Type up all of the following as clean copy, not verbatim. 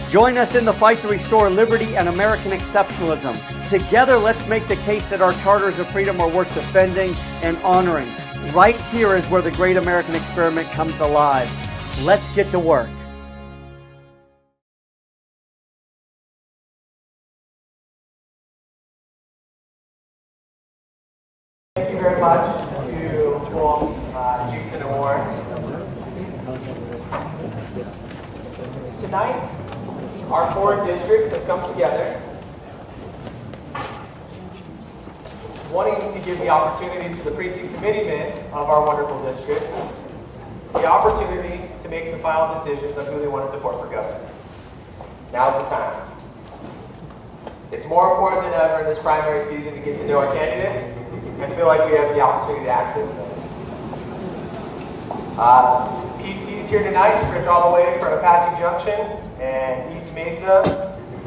Join us in the fight to restore liberty and American exceptionalism. Together, let's make the case that our charters of freedom are worth defending and honoring. Right here is where the great American experiment comes alive. Let's get to work. Thank you very much to both Ducey and Warren. Tonight, our 4 districts have come together, wanting to give the opportunity to the precinct committeemen of our wonderful district the opportunity to make some final decisions on who they want to support for governor. Now's the time. It's more important than ever in this primary season to get to know our candidates and feel like we have the opportunity to access them. PC's here tonight, stretch all the way from Apache Junction and East Mesa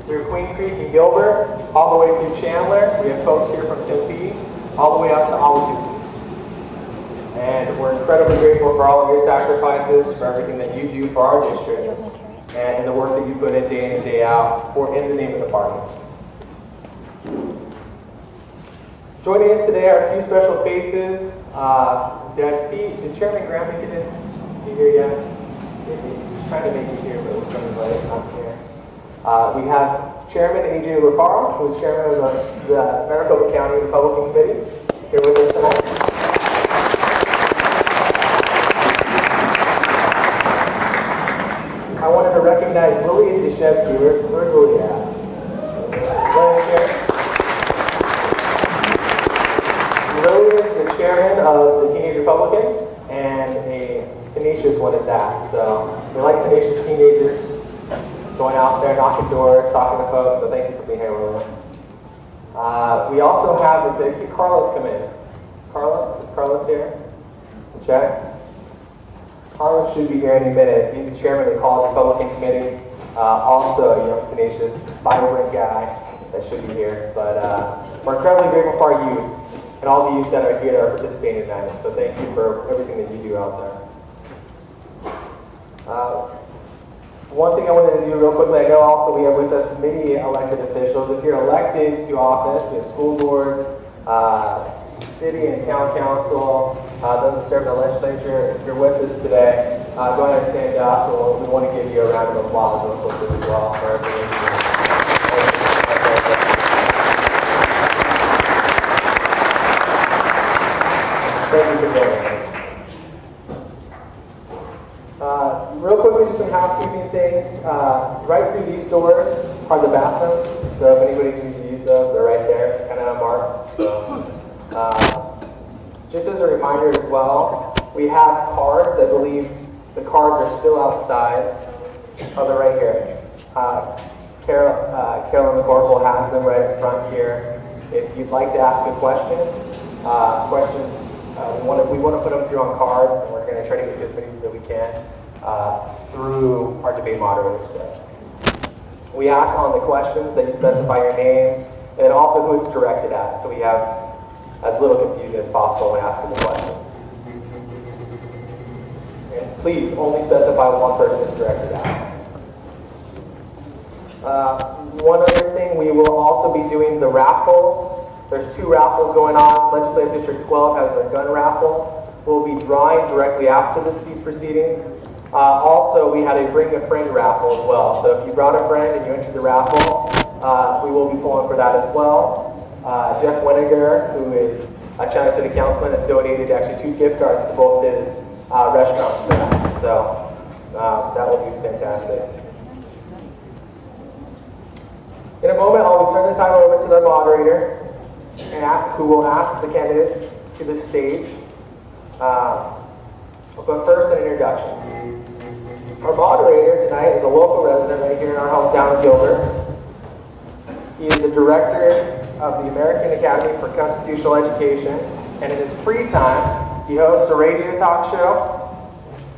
through Queen Creek and Gilbert, all the way through Chandler. We have folks here from Tempe, all the way up to Ahwatukee. And we're incredibly grateful for all of your sacrifices, for everything that you do for our districts, and the work that you put in day in and day out in the name of the party. Joining us today are a few special faces. Did Chairman Graham make it in? Is he here yet? He's trying to make it here, but we're trying to invite him up here. We have Chairman A.J. Lepar, who is Chairman of the Maricopa County Republican Committee, here with us tonight. I wanted to recognize Lily Tishevsky. Where's Lily at? Lily's here. Lily is the chairman of the Teenage Republicans, and a tenacious one at that. So we like tenacious teenagers going out there, knocking doors, talking to folks. So thank you for being here, Lily. We also have, I see Carlos come in. Carlos, is Carlos here? Check. Carlos should be here any minute. He's the chairman of the College Republican Committee. Also a young, tenacious, vibrant guy that should be here. But we're incredibly grateful for our youth and all the youth that are here that are participating tonight. So thank you for everything that you do out there. One thing I wanted to do real quickly, I know also we have with us many elected officials. If you're elected to office, we have school board, city and town council, those that serve in the legislature. If you're with us today, go ahead and stand up. We want to give you a round of applause real quickly as well for everything. Thank you for joining us. Real quickly, just some housekeeping things. Right through these doors are the bathrooms. So if anybody needs to use those, they're right there. It's kind of unmarked. So, just as a reminder as well, we have cards. I believe the cards are still outside. Oh, they're right here. Carolyn McCorkle has them right up front here. If you'd like to ask a question, we want to put them through on cards, and we're going to try to get to as many as that we can through our debate moderator today. We ask on the questions that you specify your name and also who it's directed at, so we have as little confusion as possible when asking the questions. And please only specify one person it's directed at. One other thing, we will also be doing the raffles. There's 2 raffles going on. Legislative District 12 has their gun raffle. We'll be drawing directly after these proceedings. Also, we had a Bring a Friend raffle as well. So if you brought a friend and you entered the raffle, we will be pulling for that as well. Jeff Winiger, who is a Chandler City Councilman, has donated actually 2 gift cards to both his restaurants for that. So that will be fantastic. In a moment, I'll turn the time over to the moderator, who will ask the candidates to the stage. But first, an introduction. Our moderator tonight is a local resident right here in our hometown of Gilbert. He is the director of the American Academy for Constitutional Education, and in his free time, he hosts a radio talk show,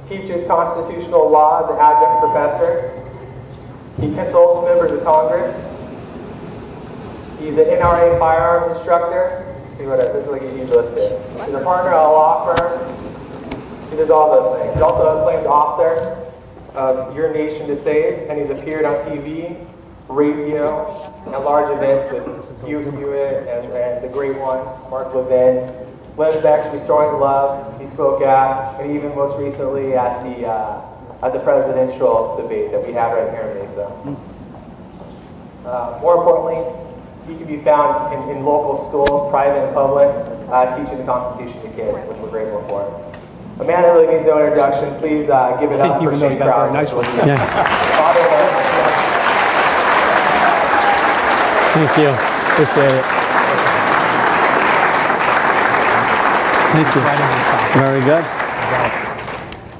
teaches constitutional law as an adjunct professor. He consults members of Congress. He's an NRA firearms instructor. Let's see what this is like a huge list here. He's a partner at a law firm. He does all those things. He's also an acclaimed author. of your nation to save, and he's appeared on TV, radio, and large events with Hugh Hewitt and the great one, Mark Levin. Led Beck's Restoring Love, he spoke at, and even most recently at the presidential debate that we had right here in Mesa. More importantly, he can be found in local schools, private and public, teaching the Constitution to kids, which we're grateful for. A man that really needs no introduction, please give it up for Shane Krauser. Nice one. Yeah. Thank you. Appreciate it. Thank you. Very good.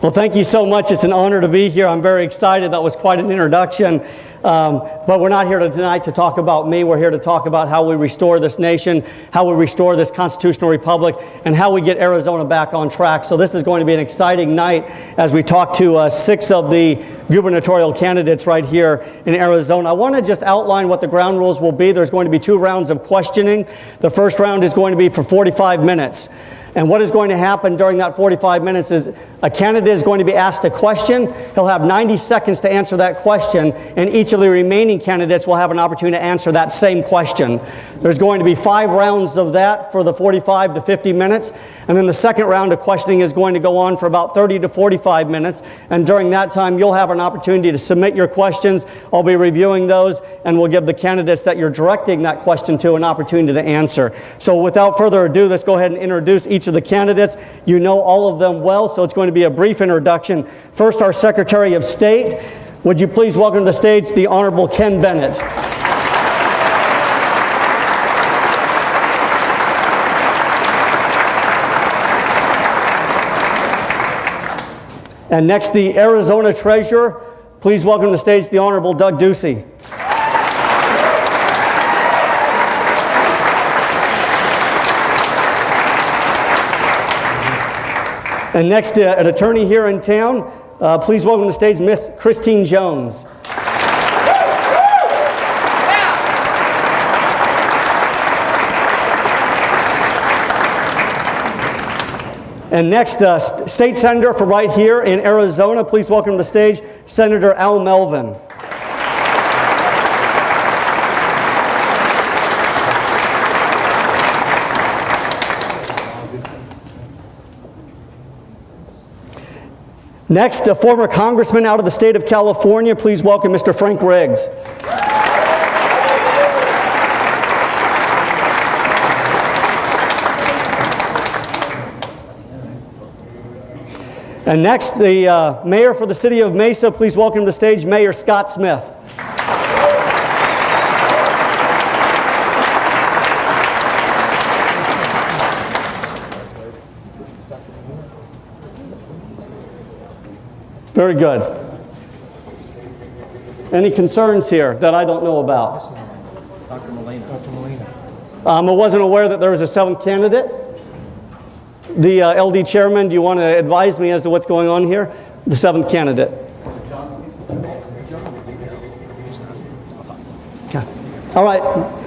Well, thank you so much. It's an honor to be here. I'm very excited. That was quite an introduction. But we're not here tonight to talk about me. We're here to talk about how we restore this nation, how we restore this constitutional republic, and how we get Arizona back on track. So this is going to be an exciting night as we talk to 6 of the gubernatorial candidates right here in Arizona. I want to just outline what the ground rules will be. There's going to be 2 rounds of questioning. The first round is going to be for 45 minutes. And what is going to happen during that 45 minutes is a candidate is going to be asked a question. He'll have 90 seconds to answer that question, and each of the remaining candidates will have an opportunity to answer that same question. There's going to be 5 rounds of that for the 45 to 50 minutes, and then the second round of questioning is going to go on for about 30 to 45 minutes, and during that time you'll have an opportunity to submit your questions. I'll be reviewing those, and we'll give the candidates that you're directing that question to an opportunity to answer. So without further ado, let's go ahead and introduce each of the candidates. You know all of them well, so it's going to be a brief introduction. First, our Secretary of State. Would you please welcome to the stage the Honorable Ken Bennett. And next, the Arizona Treasurer. Please welcome to the stage the Honorable Doug Ducey. And next, an attorney here in town, please welcome to the stage Miss Christine Jones. And next, state senator from right here in Arizona, please welcome to the stage Senator Al Melvin. Next, a former congressman out of the state of California, please welcome Mr. Frank Riggs. And next, the mayor for the city of Mesa, please welcome to the stage Mayor Scott Smith. Very good. Any concerns here that I don't know about? Dr. Molina. I wasn't aware that there was a 7th candidate. The LD chairman, do you want to advise me as to what's going on here? The 7th candidate. Okay. All right,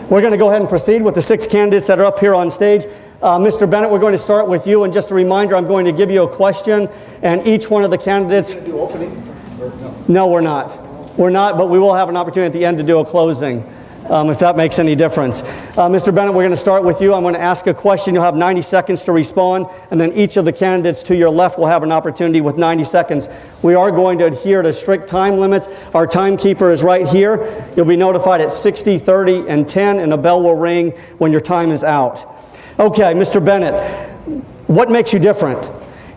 we're going to go ahead and proceed with the 6 candidates that are up here on stage. Mr. Bennett, we're going to start with you, and just a reminder, I'm going to give you a question, and each one of the candidates... Are you going to do openings? No, we're not. We're not, but we will have an opportunity at the end to do a closing, if that makes any difference. Mr. Bennett, we're going to start with you. I'm going to ask a question. You'll have 90 seconds to respond, and then each of the candidates to your left will have an opportunity with 90 seconds. We are going to adhere to strict time limits. Our timekeeper is right here. You'll be notified at 60, 30, and 10, and a bell will ring when your time is out. Okay, Mr. Bennett, what makes you different?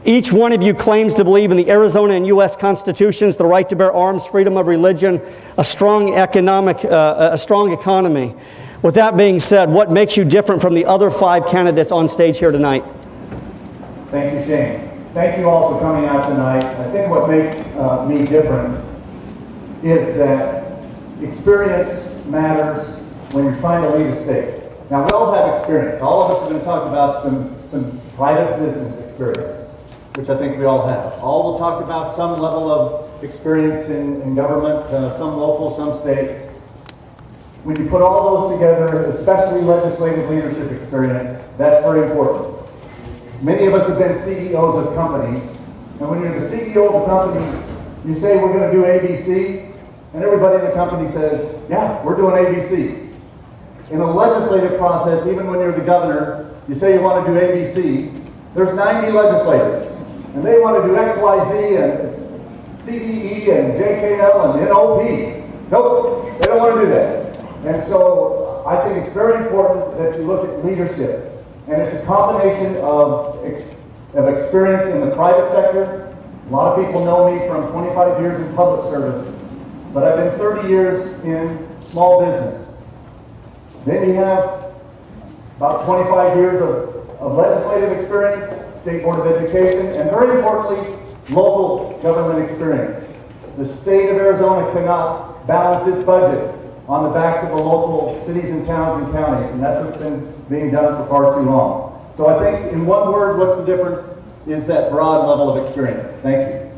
Each one of you claims to believe in the Arizona and U.S. constitutions, the right to bear arms, freedom of religion, a strong economy. With that being said, what makes you different from the other 5 candidates on stage here tonight? Thank you, Shane. Thank you all for coming out tonight. I think what makes me different is that experience matters when you're trying to lead a state. Now, we all have experience. All of us are going to talk about some private business experience, which I think we all have. All will talk about some level of experience in government, some local, some state. When you put all those together, especially legislative leadership experience, that's very important. Many of us have been CEOs of companies, and when you're the CEO of a company, You say we're going to do ABC, and everybody in the company says, yeah, we're doing ABC. In a legislative process, even when you're the governor, you say you want to do ABC, there's 90 legislators, and they want to do X, Y, Z, and CDE, and JKL, and NOP. Nope, they don't want to do that. And so I think it's very important that you look at leadership. And it's a combination of experience in the private sector. A lot of people know me from 25 years in public service, but I've been 30 years in small business. Then you have about 25 years of legislative experience, State Board of Education, and very importantly, local government experience. The state of Arizona cannot balance its budget on the backs of the local cities and towns and counties, and that's what's been being done for far too long. So I think, in one word, what's the difference is that broad level of experience. Thank you.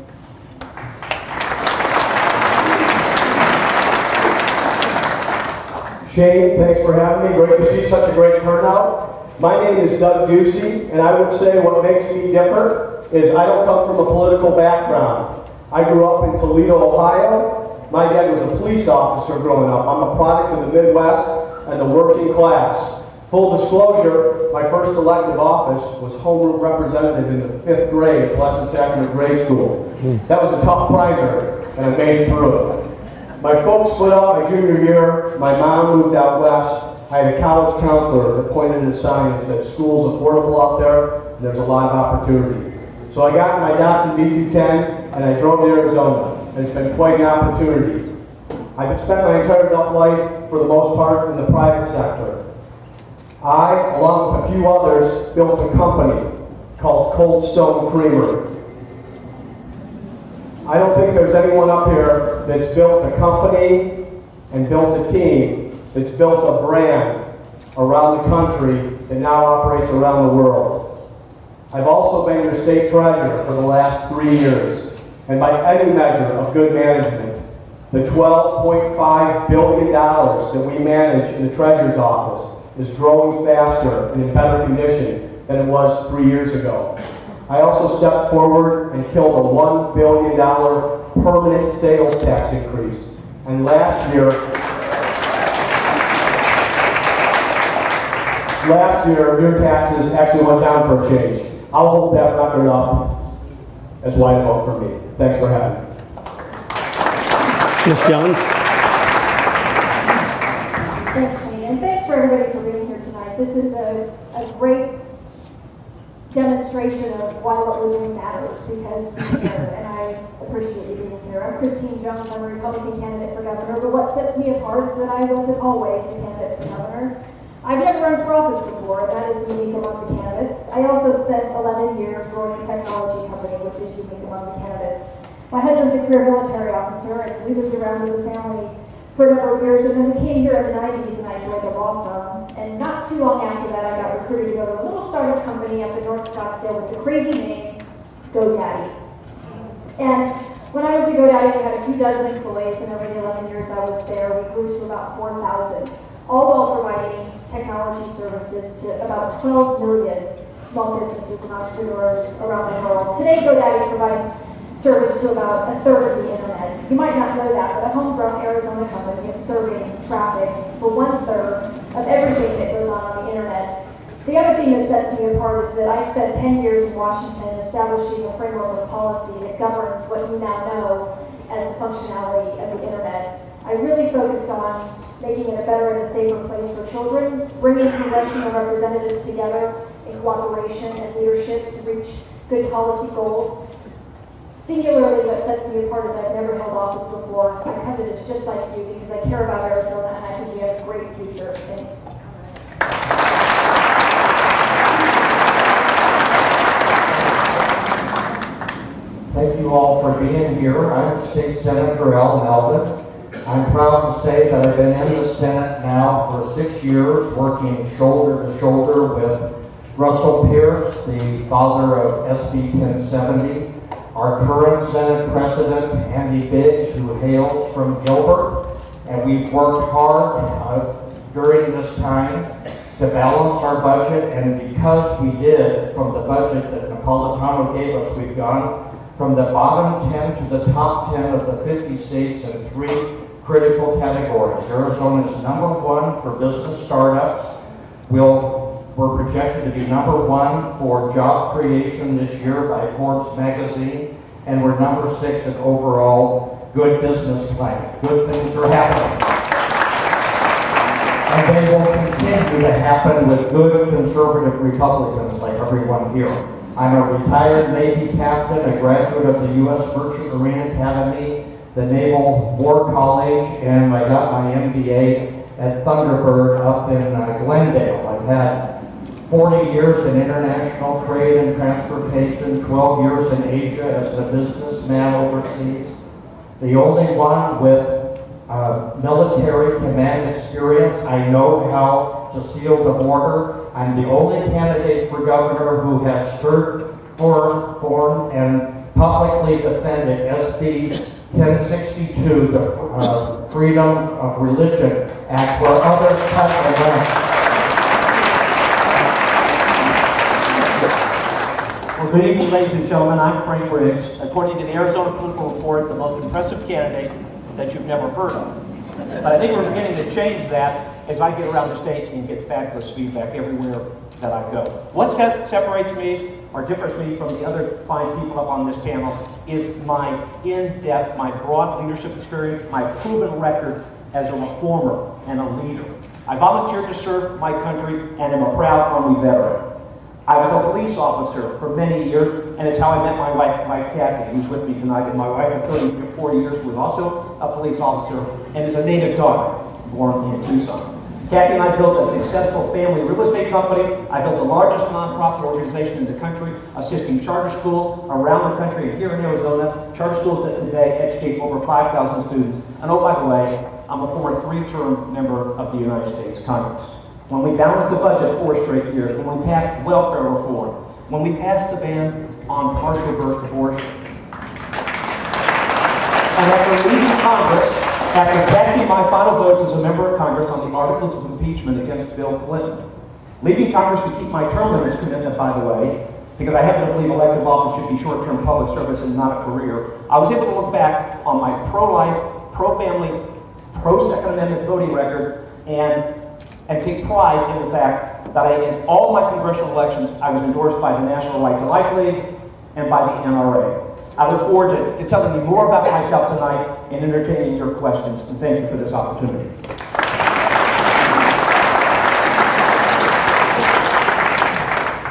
Shane, thanks for having me. Great to see such a great turnout. My name is Doug Ducey, and I would say what makes me different is I don't come from a political background. I grew up in Toledo, Ohio. My dad was a police officer growing up. I'm a product of the Midwest and the working class. Full disclosure, my first elective office was homeroom representative in the 5th grade at Blessed Sacrament Grade School. That was a tough primary, and I made it through it. My folks split up my junior year. My mom moved out west. I had a college counselor that pointed at a sign that said, school's affordable out there, and there's a lot of opportunity. So I got my Datsun B210, and I drove to Arizona. And it's been quite an opportunity. I've spent my entire adult life, for the most part, in the private sector. I, along with a few others, built a company called Cold Stone Creamery. I don't think there's anyone up here that's built a company and built a team that's built a brand around the country that now operates around the world. I've also been your state treasurer for the last 3 years. And by any measure of good management, the $12.5 billion that we manage in the Treasurer's office is growing faster and in better condition than it was 3 years ago. I also stepped forward and killed a $1 billion permanent sales tax increase. And last year, your taxes actually went down for a change. I'll hold that record up as why to vote for me. Thanks for having me. Ms. Jones? Thanks, Shane, and thanks for everybody for being here tonight. This is a great demonstration of why what we're doing matters, because you're here, and I appreciate you being here. I'm Christine Jones. I'm a Republican candidate for governor, but what sets me apart is that I wasn't always a candidate for governor. I've never run for office before, and that is unique among the candidates. I also spent 11 years growing a technology company, which is unique among the candidates. My husband's a career military officer, and we lived around as a family for a number of years, and then we came here in the 90s, and I joined a law firm. And not too long after that, I got recruited to go to a little startup company up in North Scottsdale with the crazy name, GoDaddy. And when I went to GoDaddy, we had a few dozen employees, and over the 11 years I was there, we grew to about 4,000. All while providing technology services to about 12 million small businesses and entrepreneurs around the world. Today, GoDaddy provides service to about a third of the internet. You might not know that, but a homegrown Arizona company is serving traffic for 1/3 of everything that goes on the internet. The other thing that sets me apart is that I spent 10 years in Washington establishing a framework of policy that governs what you now know as the functionality of the internet. I really focused on making it a better and a safer place for children, bringing congressional representatives together in cooperation and leadership to reach good policy goals. Singularly, what sets me apart is I've never held office before. I come to this just like you because I care about Arizona and I think we have a great future. Thanks. Thank you all for being here. I'm State Senator Al Melvin. I'm proud to say that I've been in the Senate now for 6 years, working shoulder to shoulder with Russell Pierce, the father of SB 1070, our current Senate President, Andy Biggs, who hails from Gilbert, and we've worked hard during this time to balance our budget, and because we did, from the budget that Napolitano gave us, we've gone from the bottom 10 to the top 10 of the 50 states in 3 critical categories. Arizona is #1 for business startups. We're projected to be #1 for job creation this year by Forbes magazine, and we're #6 in overall good business climate. Good things are happening. And they will continue to happen with good conservative Republicans like everyone here. I'm a retired Navy captain, a graduate of the U.S. Merchant Marine Academy, the Naval War College, and I got my MBA at Thunderbird up in Glendale. I've had 40 years in international trade and transportation, 12 years in Asia as a businessman overseas. The only one with military command experience. I know how to seal the border. I'm the only candidate for governor who has stood for and publicly defended SB 1062, the Freedom of Religion Act, where others cut the land. Well, good evening, ladies and gentlemen. I'm Frank Riggs. According to the Arizona Political Report, the most impressive candidate that you've never heard of. But I think we're beginning to change that as I get around the state and get fabulous feedback everywhere that I go. What separates me or differs me from the other fine people up on this panel is my in-depth, my broad leadership experience, my proven record as a reformer and a leader. I volunteered to serve my country and am a proud Army veteran. I was a police officer for many years, and it's how I met my wife Kathy, who's with me tonight. And my wife of 40 years was also a police officer and is a native daughter born in Tucson. Kathy and I built a successful family real estate company. I built the largest nonprofit organization in the country, assisting charter schools around the country and here in Arizona, charter schools that today educate over 5,000 students. And oh, by the way, I'm a former 3-term member of the United States Congress. When we balanced the budget 4 straight years, when we passed welfare reform, when we passed the ban on partial birth abortion. And after leaving Congress, after casting my final votes as a member of Congress on the articles of impeachment against Bill Clinton, leaving Congress to keep my term limits commitment, by the way, because I happen to believe elective office should be short-term public service and not a career, I was able to look back on my pro-life, pro-family, pro-Second Amendment voting record and take pride in the fact that in all my congressional elections, I was endorsed by the National Right to Life League and by the NRA. I look forward to telling you more about myself tonight and entertaining your questions, and thank you for this opportunity.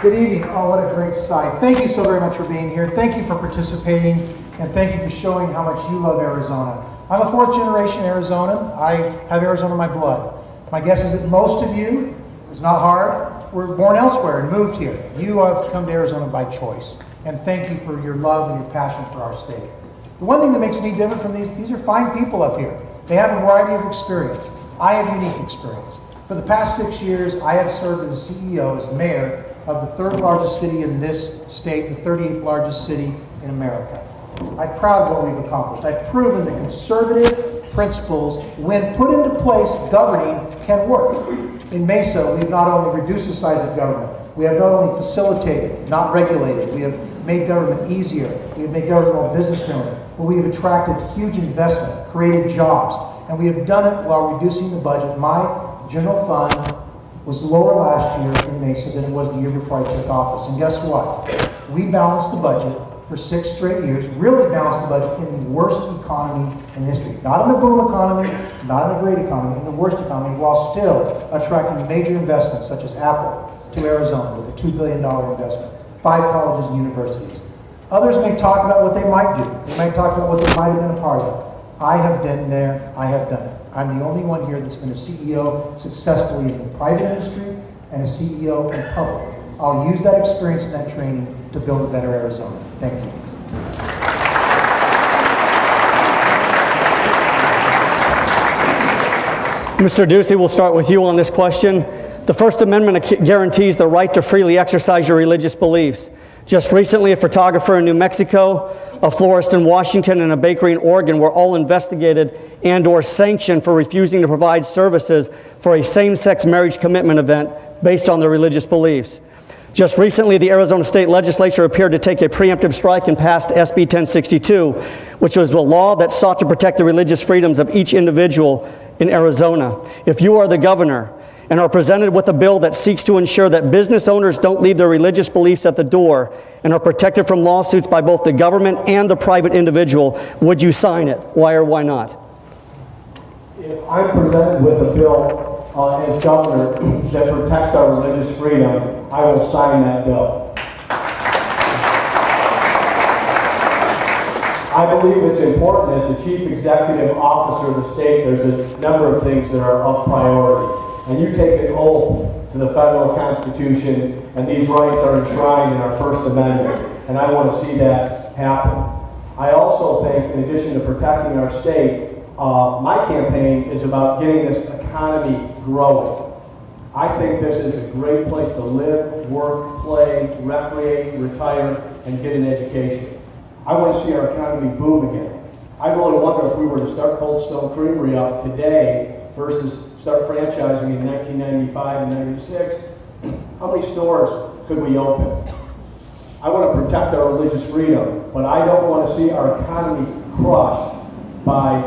Good evening. Oh, what a great sight. Thank you so very much for being here. Thank you for participating, and thank you for showing how much you love Arizona. I'm a 4th-generation Arizonan. I have Arizona in my blood. My guess is that most of you, it's not hard, were born elsewhere and moved here. You have come to Arizona by choice. And thank you for your love and your passion for our state. The one thing that makes me different from these are fine people up here. They have a variety of experience. I have unique experience. For the past 6 years, I have served as CEO, as mayor of the 3rd largest city in this state, the 38th largest city in America. I'm proud of what we've accomplished. I've proven that conservative principles, when put into place, governing can work. In Mesa, we've not only reduced the size of government, we have not only facilitated, not regulated, we have made government easier, we have made government more business-friendly, but we have attracted huge investment, created jobs, and we have done it while reducing the budget. My general fund was lower last year in Mesa than it was the year before I took office. And guess what? We balanced the budget for 6 straight years, really balanced the budget in the worst economy in history. Not in the boom economy, not in the great economy, in the worst economy, while still attracting major investments such as Apple to Arizona with a $2 billion investment, 5 colleges and universities. Others may talk about what they might do. They might talk about what they might have been a part of. I have been there, I have done it. I'm the only one here that's been a CEO successfully in the private industry and a CEO in public. I'll use that experience and that training to build a better Arizona. Thank you. Mr. Ducey, we'll start with you on this question. The First Amendment guarantees the right to freely exercise your religious beliefs. Just recently, a photographer in New Mexico, a florist in Washington, and a bakery in Oregon were all investigated and/or sanctioned for refusing to provide services for a same-sex marriage commitment event based on their religious beliefs. Just recently, the Arizona State Legislature appeared to take a preemptive strike and passed SB 1062, which was a law that sought to protect the religious freedoms of each individual in Arizona. If you are the governor and are presented with a bill that seeks to ensure that business owners don't leave their religious beliefs at the door and are protected from lawsuits by both the government and the private individual, would you sign it? Why or why not? If I'm presented with a bill as governor that protects our religious freedom, I will sign that bill. I believe it's important as the chief executive officer of the state, there's a number of things that are of priority. And you take an oath to the federal Constitution, and these rights are enshrined in our First Amendment, and I want to see that happen. I also think, in addition to protecting our state, my campaign is about getting this economy growing. I think this is a great place to live, work, play, recreate, retire, and get an education. I want to see our economy boom again. I really wonder if we were to start Cold Stone Creamery up today versus start franchising in 1995 and 96, how many stores could we open? I want to protect our religious freedom, but I don't want to see our economy crushed by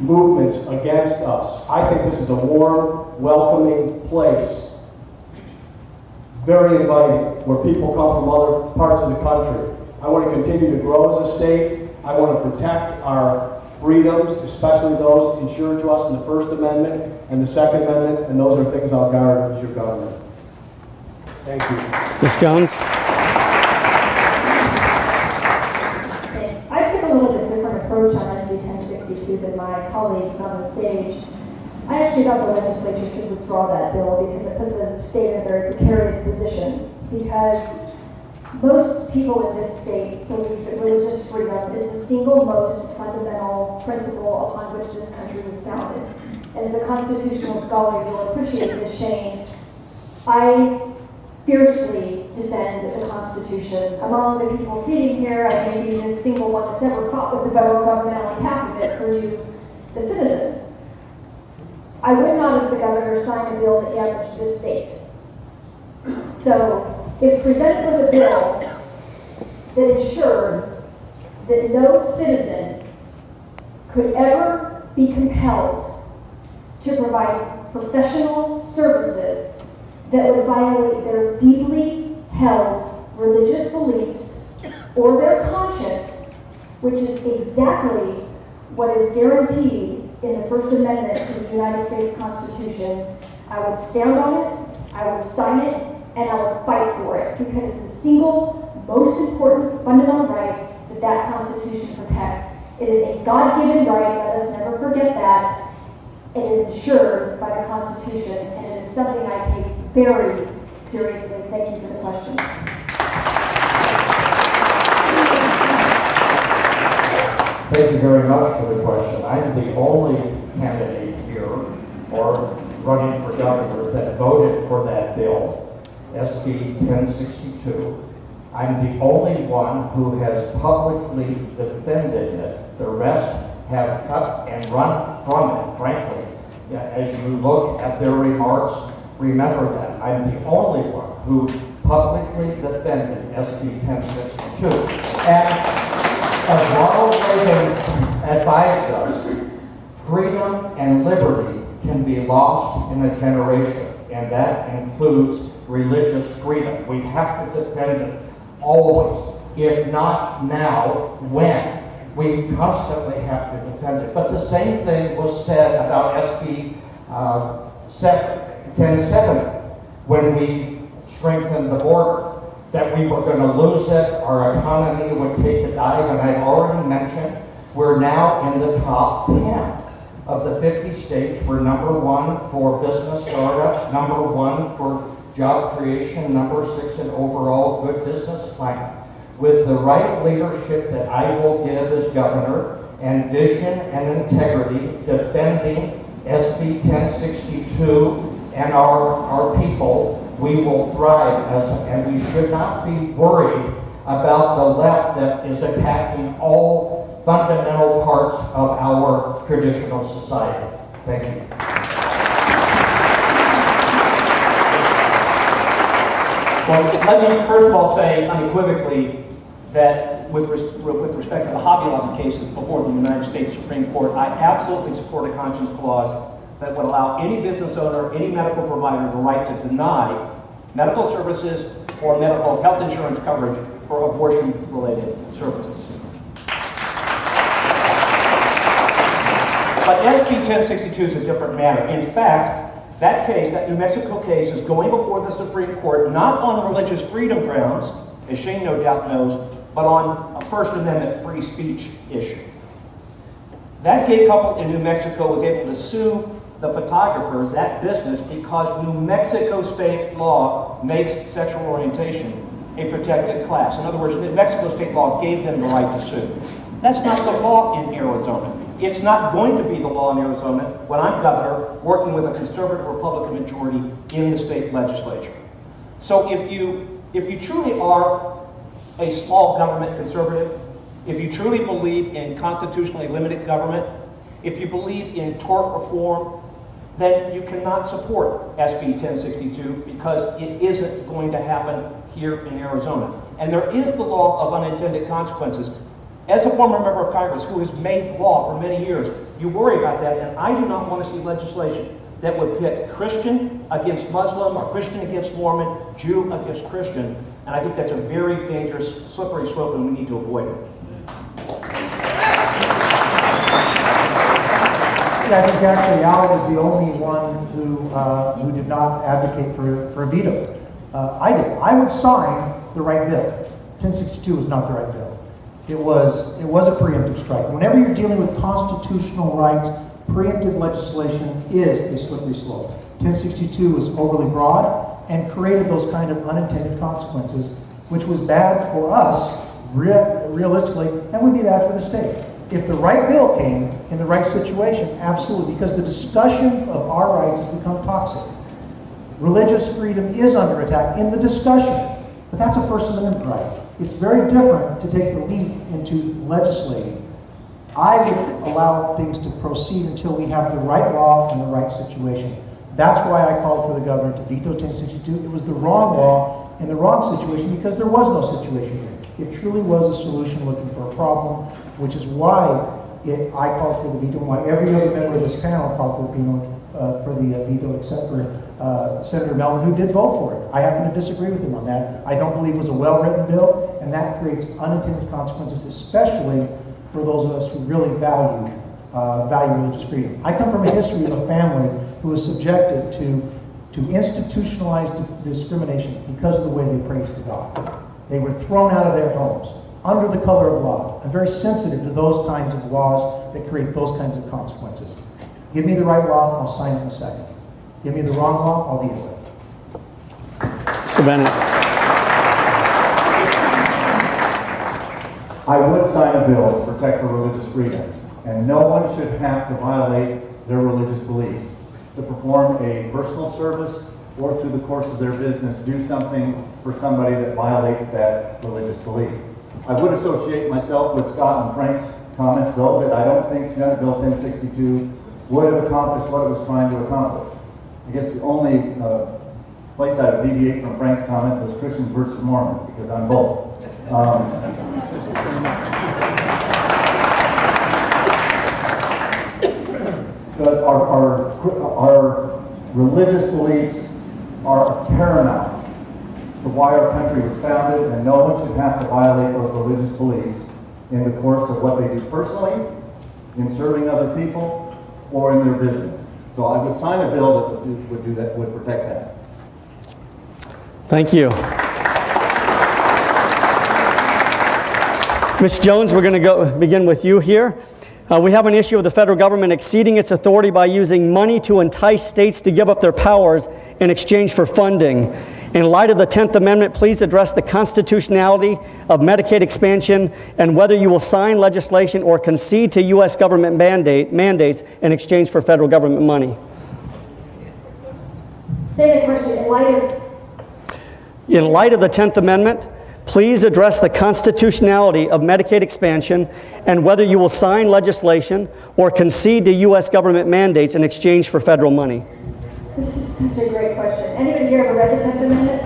movements against us. I think this is a warm, welcoming place, very inviting, where people come from other parts of the country. I want to continue to grow as a state. I want to protect our freedoms, especially those ensured to us in the First Amendment and the Second Amendment, and those are things I'll guard as your governor. Thank you. Ms. Jones? Thanks. I took a little bit different approach on SB 1062 than my colleagues on the stage. I actually thought the legislature should withdraw that bill because it put the state in a very precarious position. Because most people in this state believe that religious freedom is the single most fundamental principle upon which this country was founded. And as a constitutional scholar, you'll appreciate this, Shane. I fiercely defend the Constitution. Among the people sitting here, I may be the single one that's ever fought with the federal government on behalf of it for you, the citizens. I would not, as the governor, sign a bill that damaged this state. So, if presented with a bill that ensured that no citizen could ever be compelled to provide professional services that would violate their deeply held religious beliefs or their conscience, which is exactly what is guaranteed in the First Amendment to the United States Constitution, I would stand on it, I would sign it, and I would fight for it, because it's the single most important fundamental right that that Constitution protects. It is a God-given right, let us never forget that. It is ensured by the Constitution, and it is something I take very seriously. Thank you for the question. Thank you very much for the question. I'm the only candidate here, or running for governor, that voted for that bill. SB 1062. I'm the only one who has publicly defended it. The rest have cut and run from it, frankly. As you look at their remarks, remember that. I'm the only one who publicly defended SB 1062. And as Ronald Reagan advised us, freedom and liberty can be lost in a generation, and that includes religious freedom. We have to defend it always. If not now, when? We constantly have to defend it. But the same thing was said about SB 1070 when we strengthened the border, that we were going to lose it, our economy would take a dive, and I've already mentioned we're now in the top 10 of the 50 states. We're number 1 for business startups, number 1 for job creation, number 6 in overall good business climate. With the right leadership that I will give as governor, and vision and integrity, defending SB 1062 and our people, we will thrive, and we should not be worried about the left that is attacking all fundamental parts of our traditional society. Thank you. Well, let me first of all say unequivocally that with respect to the Hobby Lobby cases before the United States Supreme Court, I absolutely support a conscience clause that would allow any business owner, any medical provider the right to deny medical services or medical health insurance coverage for abortion-related services. But SB 1062 is a different matter. In fact, that case, that New Mexico case, is going before the Supreme Court not on religious freedom grounds, as Shane no doubt knows, but on a First Amendment free speech issue. That gay couple in New Mexico was able to sue the photographers, that business, because New Mexico state law makes sexual orientation a protected class. In other words, New Mexico state law gave them the right to sue. That's not the law in Arizona. It's not going to be the law in Arizona when I'm governor working with a conservative Republican majority in the state legislature. So if you truly are a small government conservative, if you truly believe in constitutionally limited government, if you believe in tort reform, then you cannot support SB 1062 because it isn't going to happen here in Arizona. And there is the law of unintended consequences. As a former member of Congress who has made law for many years, you worry about that, and I do not want to see legislation that would pit Christian against Muslim or Christian against Mormon, Jew against Christian, and I think that's a very dangerous, slippery slope, and we need to avoid it. Yeah, I think actually Alan is the only one who did not advocate for a veto. I did. I would sign the right bill. 1062 was not the right bill. It was a preemptive strike. Whenever you're dealing with constitutional rights, preemptive legislation is a slippery slope. 1062 was overly broad and created those kind of unintended consequences, which was bad for us, realistically, and would be bad for the state. If the right bill came in the right situation, absolutely, because the discussion of our rights has become toxic. Religious freedom is under attack in the discussion, but that's a First Amendment right. It's very different to take the leap into legislating. I would allow things to proceed until we have the right law and the right situation. That's why I called for the governor to veto 1062. It was the wrong law in the wrong situation because there was no situation here. It truly was a solution looking for a problem, which is why I called for the veto, and why every other member of this panel called for the veto, except for Senator Melvin, who did vote for it. I happen to disagree with him on that. I don't believe it was a well-written bill, and that creates unintended consequences, especially for those of us who really value religious freedom. I come from a history of a family who was subjected to institutionalized discrimination because of the way they prayed to God. They were thrown out of their homes under the color of law. I'm very sensitive to those kinds of laws that create those kinds of consequences. Give me the right law, I'll sign it in a second. Give me the wrong law, I'll veto it. Mr. Bennett. I would sign a bill to protect the religious freedoms, and no one should have to violate their religious beliefs to perform a personal service or through the course of their business do something for somebody that violates that religious belief. I would associate myself with Scott and Frank's comments, though, that I don't think Senate Bill 1062 would have accomplished what it was trying to accomplish. I guess the only place I would deviate from Frank's comment was Christians versus Mormons, because I'm both. But our religious beliefs are paramount to why our country was founded, and no one should have to violate those religious beliefs in the course of what they do personally, in serving other people, or in their business. So I would sign a bill that would do that, would protect that. Thank you. Ms. Jones, we're going to begin with you here. We have an issue of the federal government exceeding its authority by using money to entice states to give up their powers in exchange for funding. In light of the 10th Amendment, please address the constitutionality of Medicaid expansion and whether you will sign legislation or concede to U.S. government mandates in exchange for federal government money. Say the question In light of the 10th Amendment, please address the constitutionality of Medicaid expansion and whether you will sign legislation or concede to U.S. government mandates in exchange for federal money. This is such a great question. Anybody here ever read the 10th Amendment?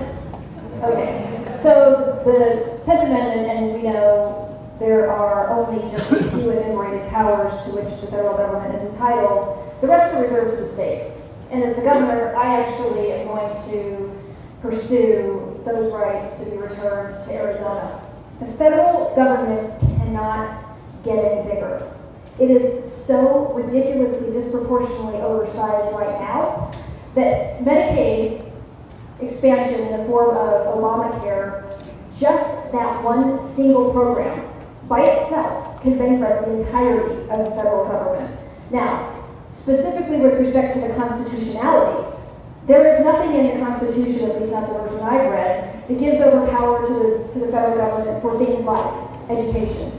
Okay, so the 10th Amendment, and we know there are only just a few enumerated powers to which the federal government is entitled. The rest are reserved to the states. And as the governor, I actually am going to pursue those rights to be returned to Arizona. The federal government cannot get any bigger. It is so ridiculously disproportionately oversized right now that Medicaid expansion in the form of Obamacare, just that one single program by itself can bankrupt the entirety of the federal government. Now, specifically with respect to the constitutionality, there is nothing in the Constitution, at least not the version I've read, that gives over power to the federal government for things like education,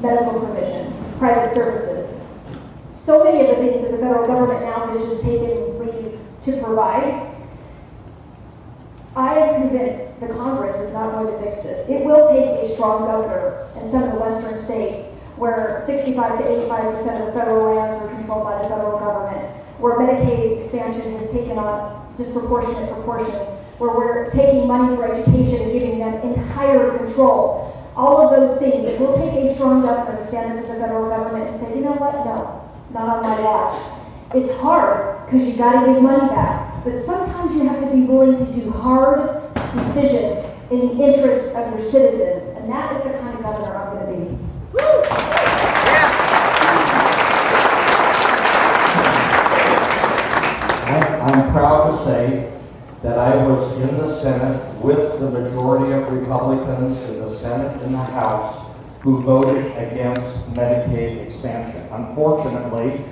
medical provision, private services. So many of the things that the federal government now has just taken leave to provide. I am convinced the Congress is not going to fix this. It will take a strong governor in some of the western states where 65 to 85% of the federal lands are controlled by the federal government, where Medicaid expansion has taken on disproportionate proportions, where we're taking money for education and giving them entire control. All of those things, it will take a strong governor to stand up to the federal government and say, you know what, no, not on my watch. It's hard because you got to give money back, but sometimes you have to be willing to do hard decisions in the interest of your citizens, and that is the kind of governor I'm going to be. I'm proud to say that I was in the Senate with the majority of Republicans in the Senate and the House who voted against Medicaid expansion. Unfortunately,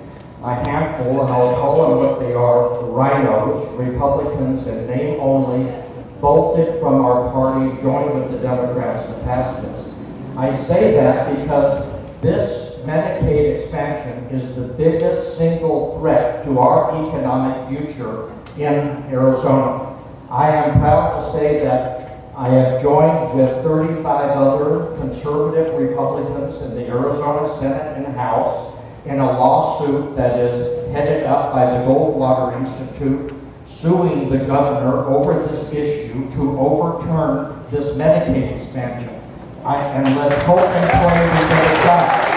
a handful, and I'll call them what they are, rhinos, Republicans in name only, bolted from our party, joined with the Democrats to pass this. I say that because this Medicaid expansion is the biggest single threat to our economic future in Arizona. I am proud to say that I have joined with 35 other conservative Republicans in the Arizona Senate and House in a lawsuit that is headed up by the Goldwater Institute, suing the governor over this issue to overturn this Medicaid expansion. And let's hope and pray we get it done.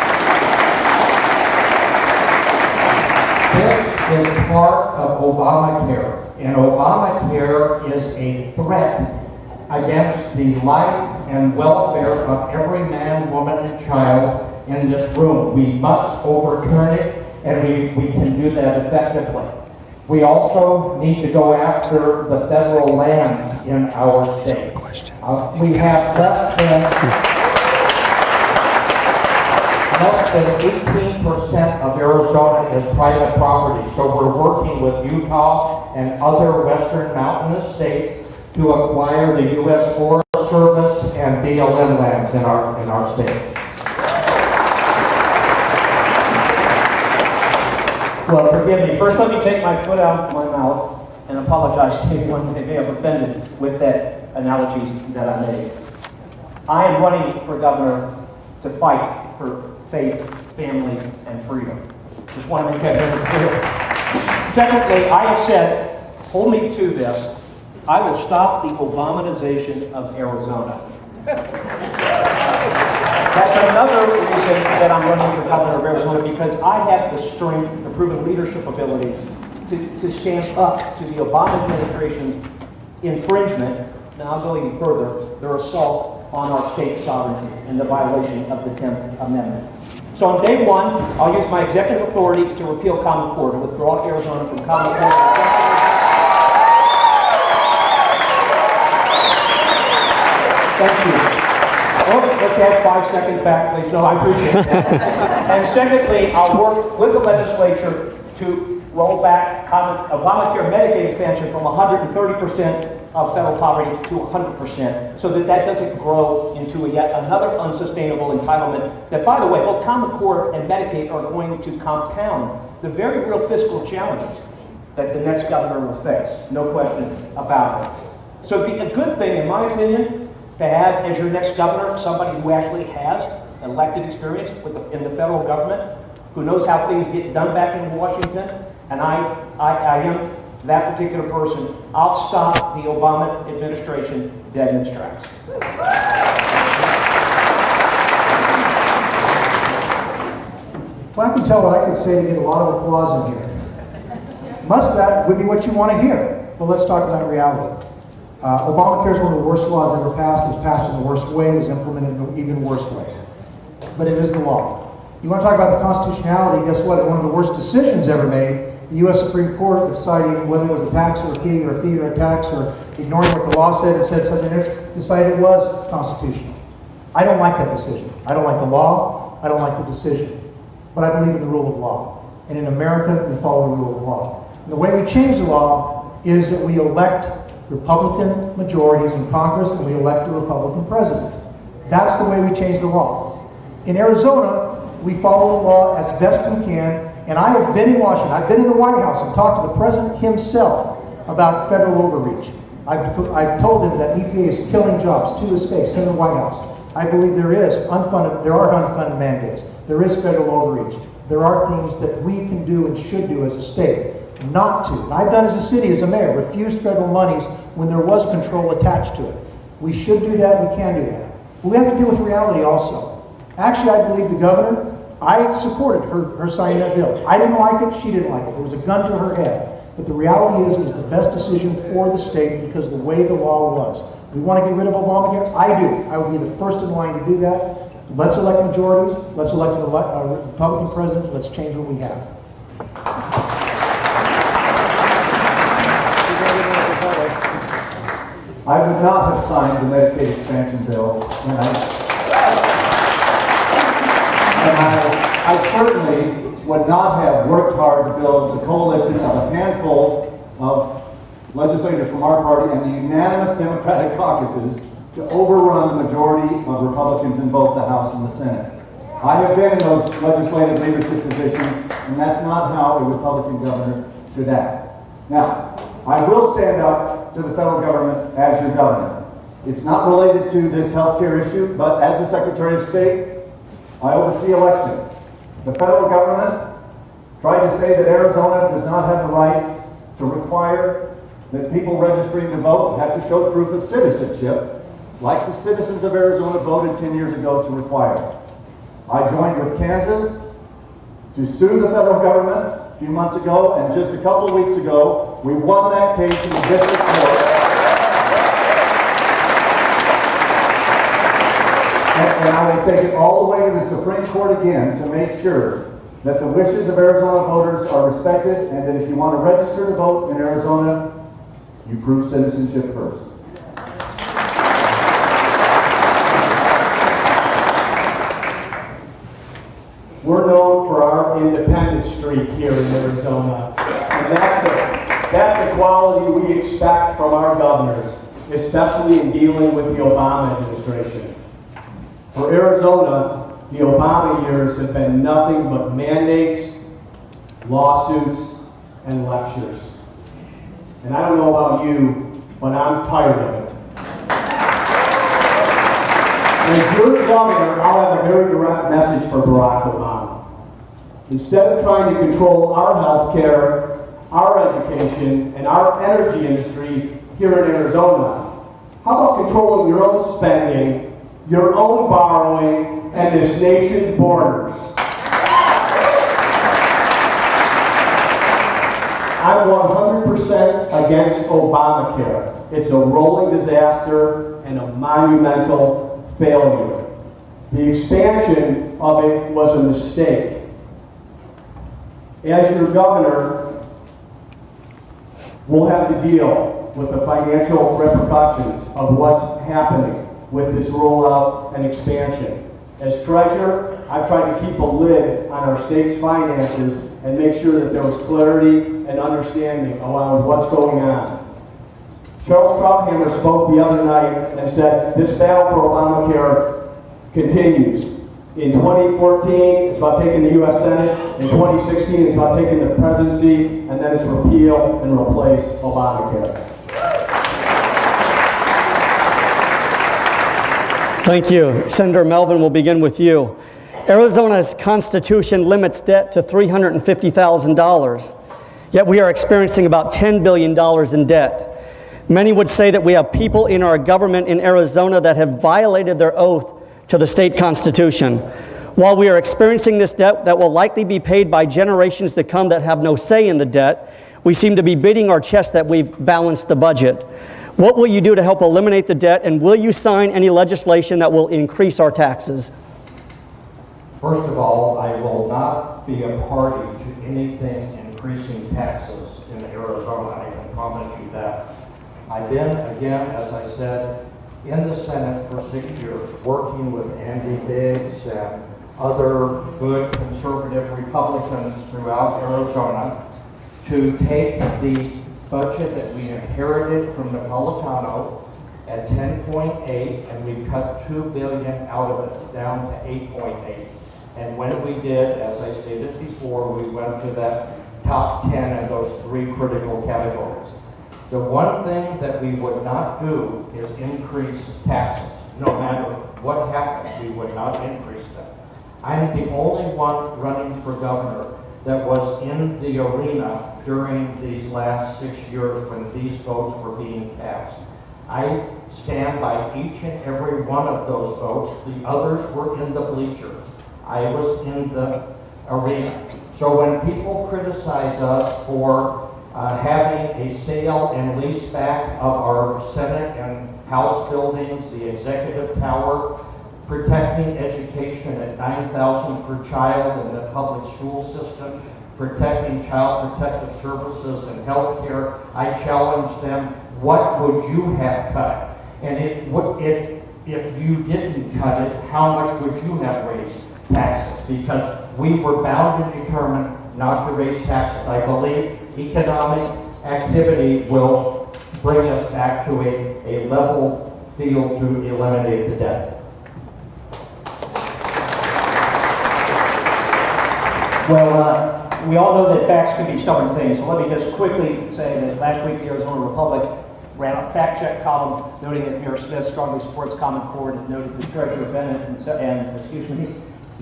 This is part of Obamacare, and Obamacare is a threat against the life and welfare of every man, woman, and child in this room. We must overturn it, and we can do that effectively. We also need to go after the federal land in our state. We have less than 18% of Arizona is private property, so we're working with Utah and other western mountainous states to acquire the U.S. Forest Service and BLM lands in our state. Well, forgive me. First, let me take my foot out of my mouth and apologize to anyone that may have offended with that analogy that I made. I am running for governor to fight for faith, family, and freedom. Just want to make that very clear. Secondly, I have said, hold me to this, I will stop the Obamanization of Arizona. That's another reason that I'm running for governor of Arizona, because I have the strength, the proven leadership abilities to stand up to the Obama administration's infringement, now I'll go even further, their assault on our state sovereignty and the violation of the 10th Amendment. So on day one, I'll use my executive authority to repeal Common Core, to withdraw Arizona from Common Core. Thank you. Oh, let's have 5 seconds back, please. No, I appreciate that. And secondly, I'll work with the legislature to roll back Obamacare Medicaid expansion from 130% of federal poverty to 100%, so that doesn't grow into yet another unsustainable entitlement that, by the way, both Common Core and Medicaid are going to compound the very real fiscal challenges that the next governor will face. No question about it. So it'd be a good thing, in my opinion, to have as your next governor somebody who actually has elected experience in the federal government, who knows how things get done back in Washington. And I am that particular person, I'll stop the Obama administration dead in its tracks. Well, I can tell what I could say to get a lot of applause in here. That would be what you want to hear. But let's talk about reality. Obamacare is one of the worst laws ever passed. It was passed in the worst way. It was implemented in an even worse way. But it is the law. You want to talk about the constitutionality, guess what? One of the worst decisions ever made, the U.S. Supreme Court deciding whether it was a tax or a fee or a tax or ignoring what the law said and said something else, decided it was constitutional. I don't like that decision. I don't like the law. I don't like the decision. But I believe in the rule of law. And in America, we follow the rule of law. And the way we change the law is that we elect Republican majorities in Congress and we elect a Republican president. That's the way we change the law. In Arizona, we follow the law as best we can. And I have been in Washington. I've been in the White House and talked to the president himself about federal overreach. I've told him that EPA is killing jobs to his face in the White House. I believe there are unfunded mandates. There is federal overreach. There are things that we can do and should do as a state not to. And I've done as a city, as a mayor, refused federal monies when there was control attached to it. We should do that. We can do that. But we have to deal with reality also. Actually, I believe the governor, I supported her signing that bill. I didn't like it. She didn't like it. There was a gun to her head. But the reality is it was the best decision for the state because of the way the law was. We want to get rid of Obamacare? I do. I would be the first in line to do that. Let's elect majorities. Let's elect a Republican president. Let's change what we have. I would not have signed the Medicaid expansion bill, and I certainly would not have worked hard to build the coalition of a handful of legislators from our party and the unanimous Democratic caucuses to overrun the majority of Republicans in both the House and the Senate. I have been in those legislative leadership positions, and that's not how a Republican governor should act. Now, I will stand up to the federal government as your governor. It's not related to this health care issue, but as the Secretary of State, I oversee elections. The federal government tried to say that Arizona does not have the right to require that people registering to vote have to show proof of citizenship, like the citizens of Arizona voted 10 years ago to require. I joined with Kansas to sue the federal government a few months ago, and just a couple of weeks ago, we won that case in the district court. And I will take it all the way to the Supreme Court again to make sure that the wishes of Arizona voters are respected, and that if you want to register to vote in Arizona, you prove citizenship first. We're known for our independent streak here in Arizona, and that's a quality we expect from our governors, especially in dealing with the Obama administration. For Arizona, the Obama years have been nothing but mandates, lawsuits, and lectures. And I don't know about you, but I'm tired of it. As your governor, I'll have a very direct message for Barack Obama. Instead of trying to control our health care, our education, and our energy industry here in Arizona, how about controlling your own spending, your own borrowing, and this nation's borders? I'm 100% against Obamacare. It's a rolling disaster and a monumental failure. The expansion of it was a mistake. As your governor, we'll have to deal with the financial repercussions of what's happening with this rollout and expansion. As treasurer, I've tried to keep a lid on our state's finances and make sure that there was clarity and understanding around what's going on. Charles Krauthammer spoke the other night and said this battle for Obamacare continues. In 2014, it's about taking the U.S. Senate. In 2016, it's about taking the presidency, and then it's repeal and replace Obamacare. Thank you. Senator Melvin, we'll begin with you. Arizona's Constitution limits debt to $350,000. Yet we are experiencing about $10 billion in debt. Many would say that we have people in our government in Arizona that have violated their oath to the state constitution. While we are experiencing this debt that will likely be paid by generations to come that have no say in the debt, we seem to be beating our chest that we've balanced the budget. What will you do to help eliminate the debt, and will you sign any legislation that will increase our taxes? First of all, I will not be a party to anything increasing taxes in Arizona. I can promise you that. I've been, again, as I said, in the Senate for 6 years, working with Andy Biggs and other good conservative Republicans throughout Arizona to take the budget that we inherited from Napolitano at 10.8, and we cut $2 billion out of it down to 8.8. And when we did, as I stated before, we went to that top 10 in those 3 critical categories. The one thing that we would not do is increase taxes. No matter what happens, we would not increase them. I'm the only one running for governor that was in the arena during these last 6 years when these votes were being cast. I stand by each and every one of those votes. The others were in the bleachers. I was in the arena. So when people criticize us for having a sale and lease back of our Senate and House buildings, the executive tower, protecting education at $9,000 per child in the public school system, protecting child protective services and health care, I challenge them, what would you have cut? And if you didn't cut it, how much would you have raised taxes? Because we were bound and determined not to raise taxes. I believe economic activity will bring us back to a level field to eliminate the debt. Well, we all know that facts can be stubborn things, so let me just quickly say that last week the Arizona Republic ran a fact check column noting that Mayor Smith strongly supports Common Core, and noted the Treasurer Bennett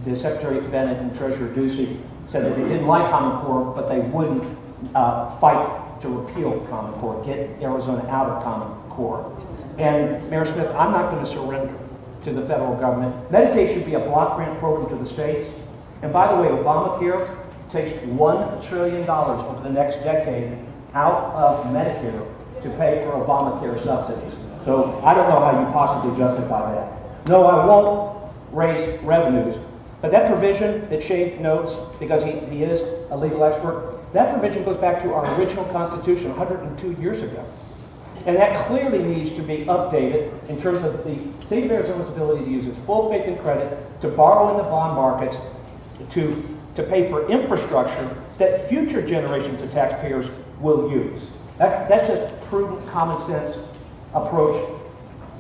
the Secretary Bennett and Treasurer Ducey said that they didn't like Common Core, but they wouldn't fight to repeal Common Core, get Arizona out of Common Core. And Mayor Smith, I'm not going to surrender to the federal government. Medicaid should be a block grant program to the states. And by the way, Obamacare takes $1 trillion over the next decade out of Medicare to pay for Obamacare subsidies. So I don't know how you possibly justify that. No, I won't raise revenues. But that provision that Shane notes, because he is a legal expert, that provision goes back to our original Constitution 102 years ago. And that clearly needs to be updated in terms of the state of Arizona's ability to use its full faith and credit to borrow in the bond markets to pay for infrastructure that future generations of taxpayers will use. That's just prudent, common sense approach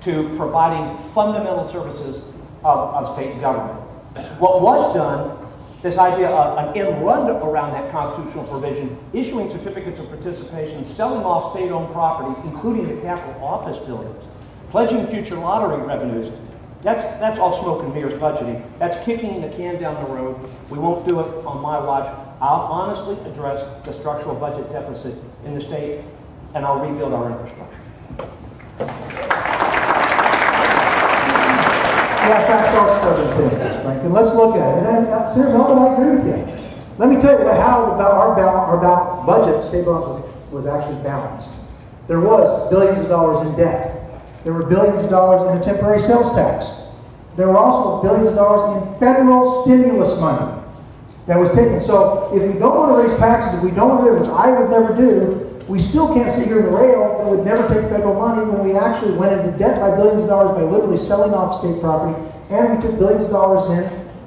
to providing fundamental services of state government. What was done, this idea of an end run around that constitutional provision, issuing certificates of participation, selling off state-owned properties, including the Capitol office buildings, pledging future lottery revenues, that's all smoke and mirrors budgeting. That's kicking the can down the road. We won't do it on my watch. I'll honestly address the structural budget deficit in the state, and I'll rebuild our infrastructure. Yeah, facts are stubborn things. Like, and let's look at it. And Senator Melvin, I agree with you. Let me tell you how our budget, state budget, was actually balanced. There was billions of dollars in debt. There were billions of dollars in a temporary sales tax. There were also billions of dollars in federal stimulus money that was taken. So if we don't want to raise taxes, if we don't want to do it, which I would never do, we still can't sit here and rail that would never take federal money when we actually went into debt by billions of dollars by literally selling off state property, and we took billions of dollars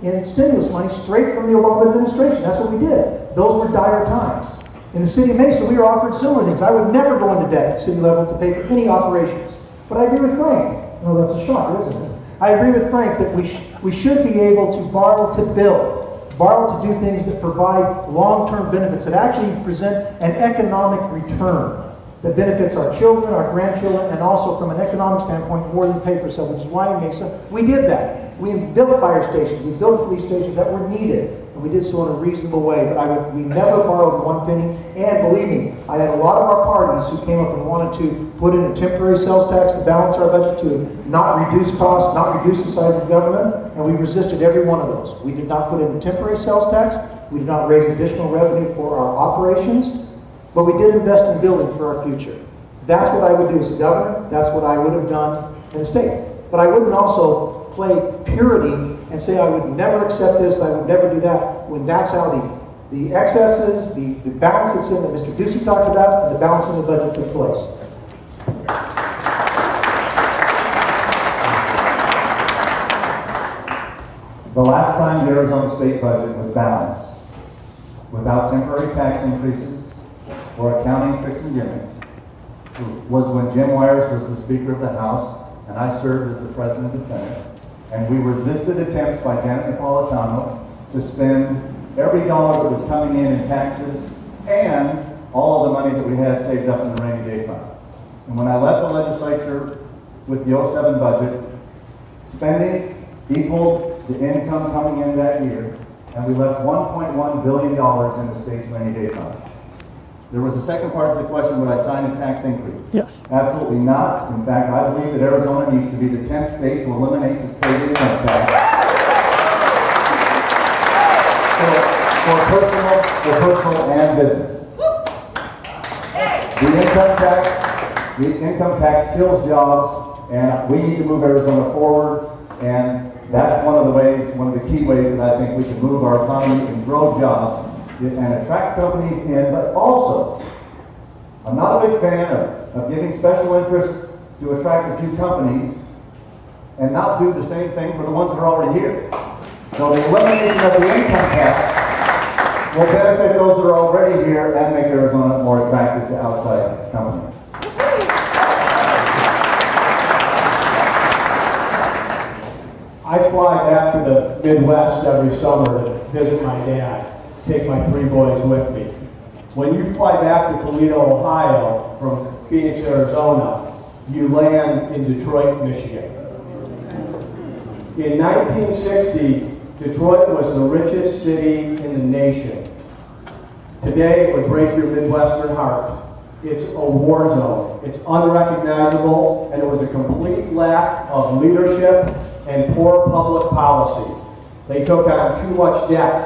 in stimulus money straight from the Obama administration. That's what we did. Those were dire times. In the city of Mesa, we were offered similar things. I would never go into debt at city level to pay for any operations. But I agree with Frank. No, that's a shocker, isn't it? I agree with Frank that we should be able to borrow to build, borrow to do things that provide long-term benefits, that actually present an economic return that benefits our children, our grandchildren, and also from an economic standpoint more than pay for itself, which is why in Mesa we did that. We built fire stations, we built police stations that were needed. and we did so in a reasonable way, but we never borrowed one penny, and believe me, I had a lot of our parties who came up and wanted to put in a temporary sales tax to balance our budget, to not reduce costs, not reduce the size of government, and we resisted every one of those. We did not put in a temporary sales tax, we did not raise additional revenue for our operations, but we did invest in building for our future. That's what I would do as a governor, that's what I would have done in the state. But I wouldn't also play purity and say I would never accept this, I would never do that, when that's how the excesses, the balance that's in that Mr. Ducey talked about, and the balance in the budget took place. The last time the Arizona state budget was balanced, without temporary tax increases or accounting tricks and gimmicks, was when Jim Wires was the Speaker of the House and I served as the President of the Senate. And we resisted attempts by Janet Napolitano to spend every dollar that was coming in taxes and all of the money that we had saved up in the rainy day fund. And when I left the legislature with the 07 budget, spending equaled the income coming in that year, and we left $1.1 billion in the state's rainy day fund. There was a second part of the question, would I sign a tax increase? Yes. Absolutely not. In fact, I believe that Arizona needs to be the 10th state to eliminate the state income tax. For personal and business. The income tax kills jobs, and we need to move Arizona forward, and that's one of the key ways that I think we can move our economy and grow jobs and attract companies in, but also, I'm not a big fan of giving special interest to attract a few companies and not do the same thing for the ones that are already here. So the elimination of the income tax will benefit those that are already here and make Arizona more attractive to outside companies. I fly back to the Midwest every summer to visit my dad, take my 3 boys with me. When you fly back to Toledo, Ohio from Phoenix, Arizona, you land in Detroit, Michigan. In 1960, Detroit was the richest city in the nation. Today, it would break your Midwestern heart. It's a war zone. It's unrecognizable, and it was a complete lack of leadership and poor public policy. They took on too much debt,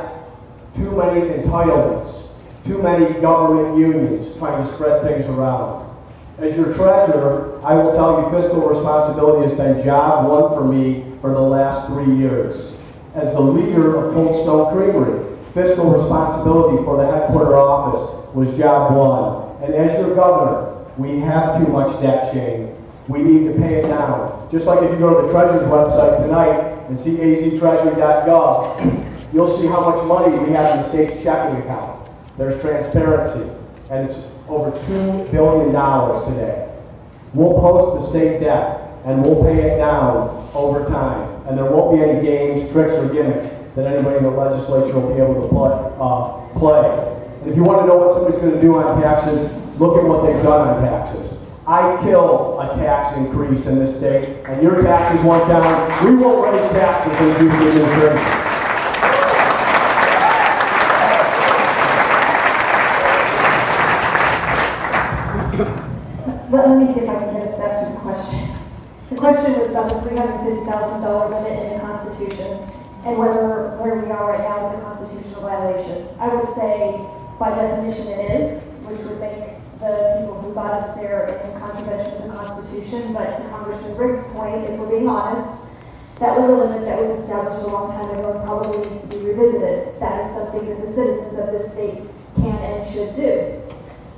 too many entitlements, too many government unions trying to spread things around. As your treasurer, I will tell you fiscal responsibility has been job one for me for the last 3 years. As the leader of Cold Stone Creamery, fiscal responsibility for the headquarter office was job one. And as your governor, we have too much debt, Shane. We need to pay it down. Just like if you go to the Treasurer's website tonight and see aztreasury.gov, you'll see how much money we have in the state's checking account. There's transparency, and it's over $2 billion today. We'll post the state debt, and we'll pay it down over time. And there won't be any games, tricks, or gimmicks that anybody in the legislature will be able to play. And if you want to know what somebody's going to do on taxes, look at what they've done on taxes. I kill a tax increase in this state, and your taxes went down. We won't raise taxes in the Ducey administration. Let me see if I can get a step to the question. The question was about the $350,000 limit in the Constitution and where we are right now is a constitutional violation. I would say, by definition, it is, which would make the people who got us there in contravention of the Constitution. But to Congressman Briggs' point, if we're being honest, that was a limit that was established a long time ago and probably needs to be revisited. That is something that the citizens of this state can and should do.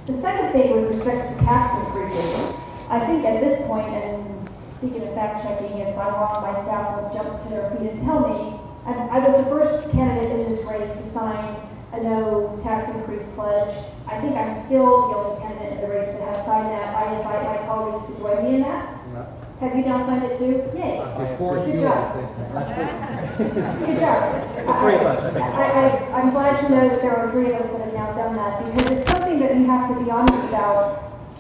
The second thing with respect to tax increases, I think at this point, and speaking of fact checking, if I'm wrong, my staff will jump to their feet and tell me, I was the first candidate in this race to sign a no tax increase pledge. I think I'm still the only candidate in the race to have signed that. I invite my colleagues to join me in that. Yeah. Have you now signed it too? Yay. Good job. Good job. I'm glad to know that there are 3 of us that have now done that, because it's something that we have to be honest about.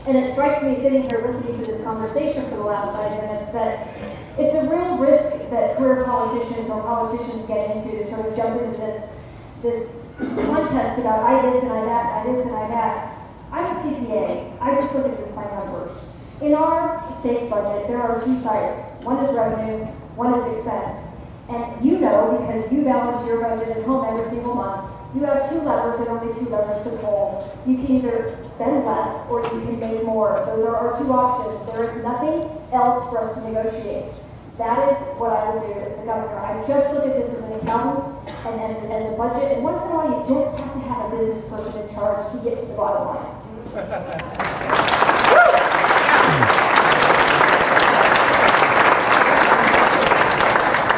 And it strikes me sitting here listening to this conversation for the last 5 minutes that it's a real risk that career politicians or politicians get into to sort of jump into this this contest about I this and I that, I this and I that. I'm a CPA. I just look at this by numbers. In our state's budget, there are two sides. One is revenue, one is expense. And you know, because you balance your budget at home every single month, you have two levers and only two levers to pull. You can either spend less or you can make more. Those are our two options. There is nothing else for us to negotiate. That is what I would do as the governor. I just look at this as an accountant and as a budget. And once in a while, you just have to have a business person in charge to get to the bottom line.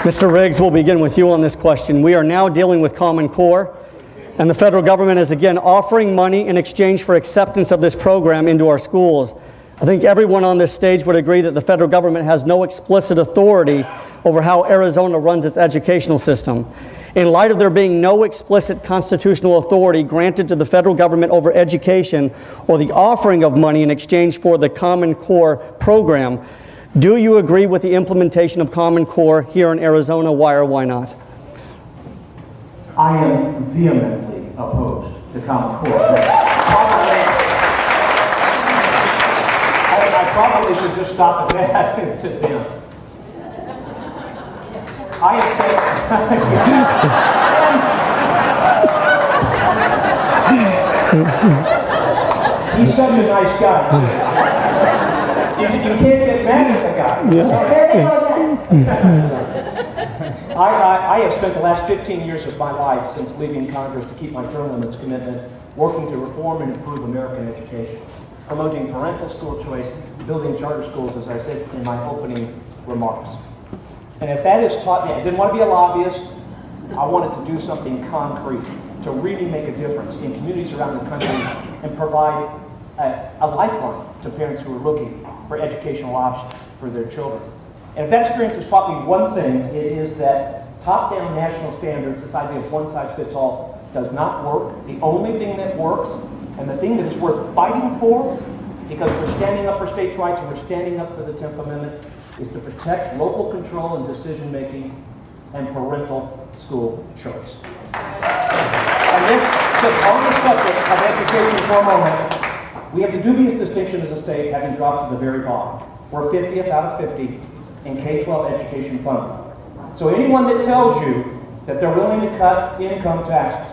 Mr. Riggs, we'll begin with you on this question. We are now dealing with Common Core, and the federal government is again offering money in exchange for acceptance of this program into our schools. I think everyone on this stage would agree that the federal government has no explicit authority over how Arizona runs its educational system. In light of there being no explicit constitutional authority granted to the federal government over education or the offering of money in exchange for the Common Core program, do you agree with the implementation of Common Core here in Arizona? Why or why not? I am vehemently opposed to Common Core. I probably should just stop at that and sit down. I have he's such a nice guy. You can't get mad at the guy. I have spent the last 15 years of my life since leaving Congress to keep my term limits commitment, working to reform and improve American education, promoting parental school choice, building charter schools, as I said in my opening remarks. And if that is taught me, I didn't want to be a lobbyist. I wanted to do something concrete to really make a difference in communities around the country and provide a lifeline to parents who are looking for educational options for their children. And if that experience has taught me one thing, it is that top-down national standards, this idea of one-size-fits-all, does not work. The only thing that works, and the thing that is worth fighting for, because we're standing up for states' rights and we're standing up for the 10th Amendment, is to protect local control and decision-making and parental school choice. And this, on the subject of education for a moment, we have the dubious distinction as a state having dropped to the very bottom. We're 50th out of 50 in K-12 education funding. So anyone that tells you that they're willing to cut income taxes,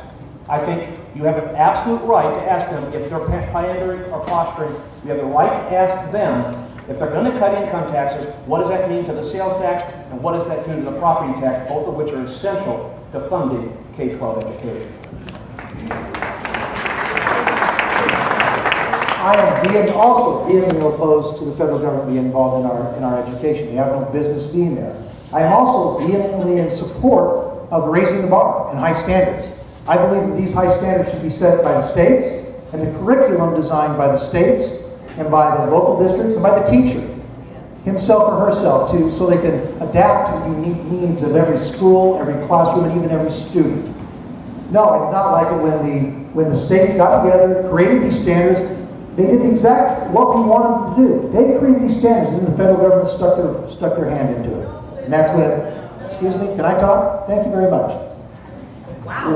I think you have an absolute right to ask them if they're pandering or posturing. You have the right to ask them if they're going to cut income taxes, what does that mean to the sales tax, and what does that do to the property tax, both of which are essential to funding K-12 education. I am also vehemently opposed to the federal government being involved in our education. They have no business being there. I am also vehemently in support of raising the bar and high standards. I believe that these high standards should be set by the states, and the curriculum designed by the states and by the local districts and by the teacher himself or herself too, so they can adapt to the unique needs of every school, every classroom, and even every student. No, I did not like it when the states got together, created these standards. They did exactly what we wanted them to do. They created these standards, and then the federal government stuck their hand into it. And that's when excuse me, can I talk? Thank you very much. Wow.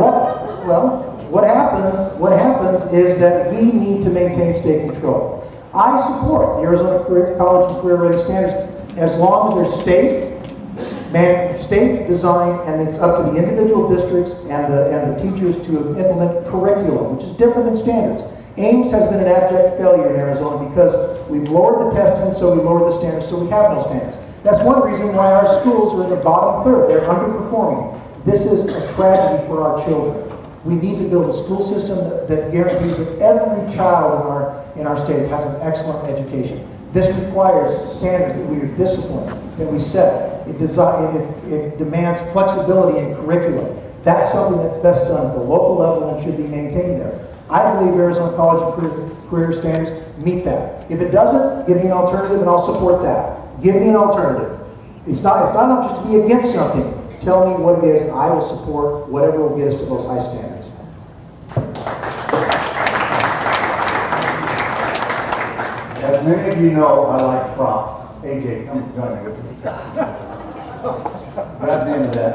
What happens is that we need to maintain state control. I support the Arizona College and Career Ready Standards as long as they're state design, and it's up to the individual districts and the teachers to implement curriculum, which is different than standards. Ames has been an abject failure in Arizona because we've lowered the testing, so we lowered the standards, so we have no standards. That's one reason why our schools are in the bottom third. They're underperforming. This is a tragedy for our children. We need to build a school system that guarantees that every child in our state has an excellent education. This requires standards that we are disciplined, that we set. It demands flexibility in curriculum. That's something that's best done at the local level and should be maintained there. I believe Arizona College and Career Standards meet that. If it doesn't, give me an alternative and I'll support that. Give me an alternative. It's not enough just to be against something. Tell me what it is. I will support whatever will get us to those high standards. As many of you know, I like props. AJ, come join me with me. Grab the end of that.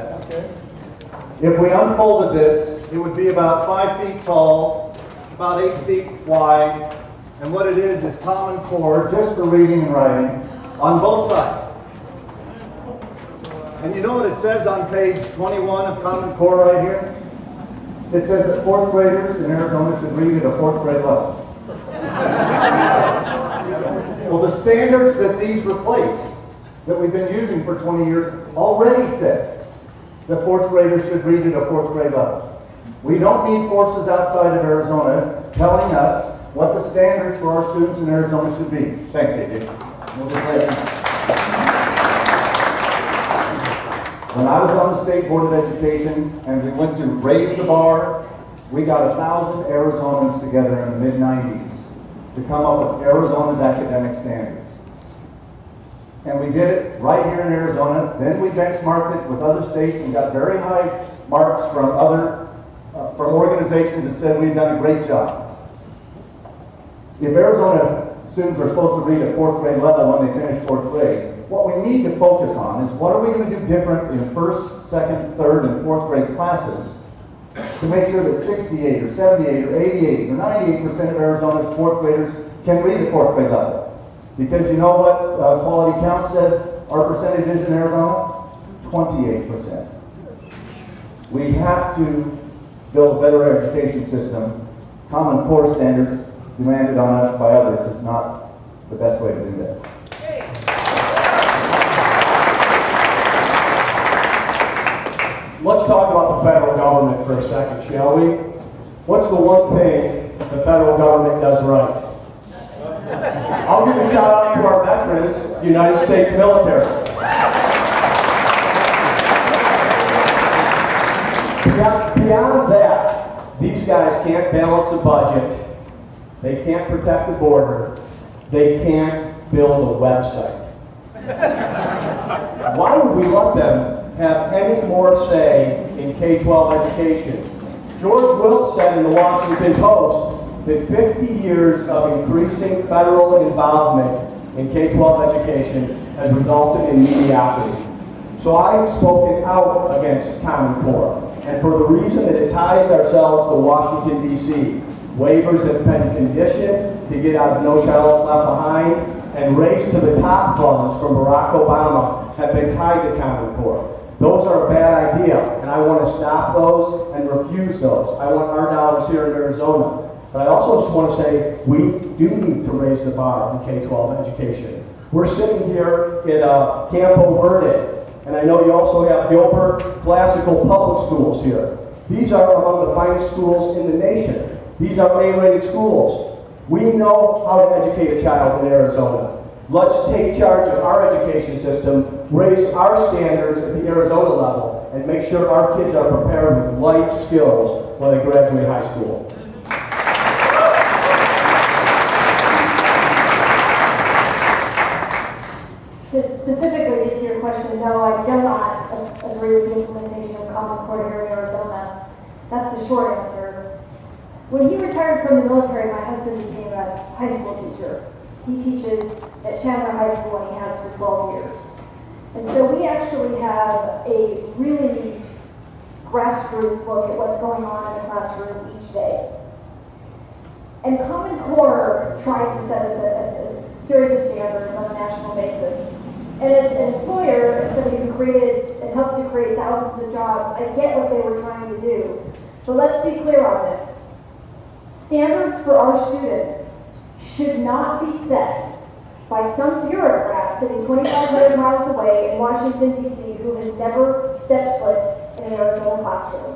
If we unfolded this it would be about 5 feet tall, about 8 feet wide, and what it is Common Core, just for reading and writing, on both sides. And you know what it says on page 21 of Common Core right here? It says that 4th graders in Arizona should read at a 4th grade level. Well, the standards that these replace, that we've been using for 20 years, already said that 4th graders should read at a 4th grade level. We don't need forces outside of Arizona telling us what the standards for our students in Arizona should be. Thanks, AJ. When I was on the State Board of Education and we went to raise the bar, we got 1,000 Arizonans together in the mid-90s to come up with Arizona's academic standards. And we did it right here in Arizona. Then we benchmarked it with other states and got very high marks from from organizations that said we've done a great job. If Arizona students are supposed to read at 4th grade level when they finish 4th grade, what we need to focus on is what are we going to do different in 1st, 2nd, 3rd, and 4th grade classes to make sure that 68 or 78 or 88 or 98% of Arizona's 4th graders can read at 4th grade level. Because you know what Quality Count says our percentage is in Arizona? 28%. We have to build a better education system. Common Core standards demanded on us by others is not the best way to do that. Let's talk about the federal government for a second, shall we? What's the one thing the federal government does right? I'll give a shout out to our veterans, United States military. Beyond that, these guys can't balance a budget. They can't protect the border. They can't build a website. Why would we let them have any more say in K-12 education? George Wilt said in the Washington Post that 50 years of increasing federal involvement in K-12 education has resulted in mediocrity. So I've spoken out against Common Core, and for the reason that it ties ourselves to Washington, D.C. Waivers have been conditioned to get out of No Child Left Behind, and Race to the Top funds from Barack Obama have been tied to Common Core. Those are a bad idea, and I want to stop those and refuse those. I want our dollars here in Arizona. But I also just want to say we do need to raise the bar in K-12 education. We're sitting here in Campo Verde, and I know you also have Gilbert Classical Public Schools here. These are among the finest schools in the nation. These are A-rated schools. We know how to educate a child in Arizona. Let's take charge of our education system, raise our standards at the Arizona level, and make sure our kids are prepared with life skills when they graduate high school. To specifically get to your question, no, I do not agree with the implementation of Common Core here in Arizona. That's the short answer. When he retired from the military, my husband became a high school teacher. He teaches at Chandler High School and he has for 12 years. And so we actually have a really grassroots look at what's going on in the classroom each day. And Common Core tried to set us a series of standards on a national basis. And as an employer, as somebody who created and helped to create thousands of jobs, I get what they were trying to do. But let's be clear on this. Standards for our students should not be set by some bureaucrat sitting 2,500 miles away in Washington, D.C., who has never stepped foot in an Arizona classroom.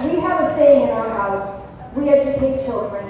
We have a saying in our house: we educate children,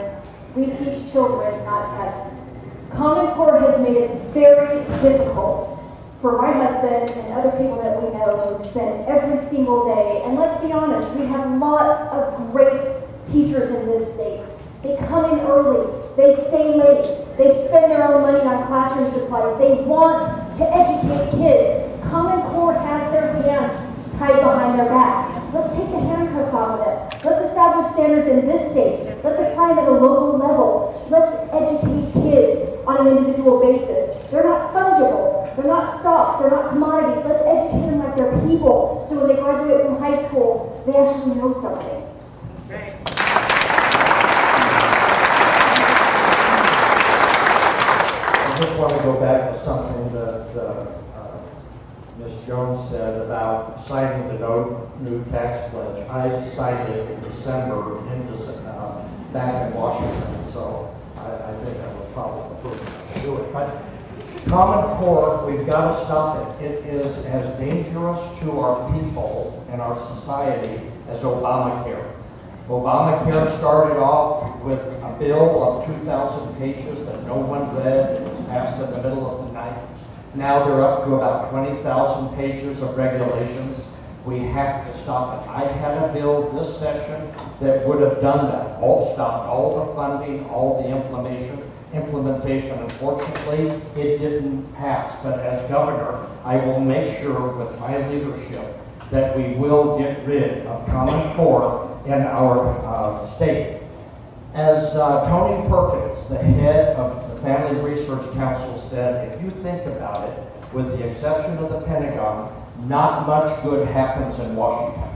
we teach children, not tests. Common Core has made it very difficult for my husband and other people that we know who spend every single day, and let's be honest, we have lots of great teachers in this state. They come in early, they stay late, they spend their own money on classroom supplies, they want to educate kids. Common Core has their hands tied behind their back. Let's take the handcuffs off of them. Let's establish standards in this state. Let's apply them at a local level. Let's educate kids on an individual basis. They're not fungible. They're not stocks. They're not commodities. Let's educate them like go back to something that Ms. Jones said about signing the new tax pledge. I signed it in December back in Washington, so I think I was probably the first one to do it. But Common Core, we've got to stop it. It is as dangerous to our people and our society as Obamacare. Obamacare started off with a bill of 2,000 pages that no one read. It was passed in the middle of the night. Now they're up to about 20,000 pages of regulations. We have to stop it. I had a bill this session that would have done that. Stopped all the funding, all the implementation. Unfortunately, it didn't pass. But as governor, I will make sure with my leadership that we will get rid of Common Core in our state. As Tony Perkins, the head of the Family Research Council, said, if you think about it, with the exception of the Pentagon, not much good happens in Washington.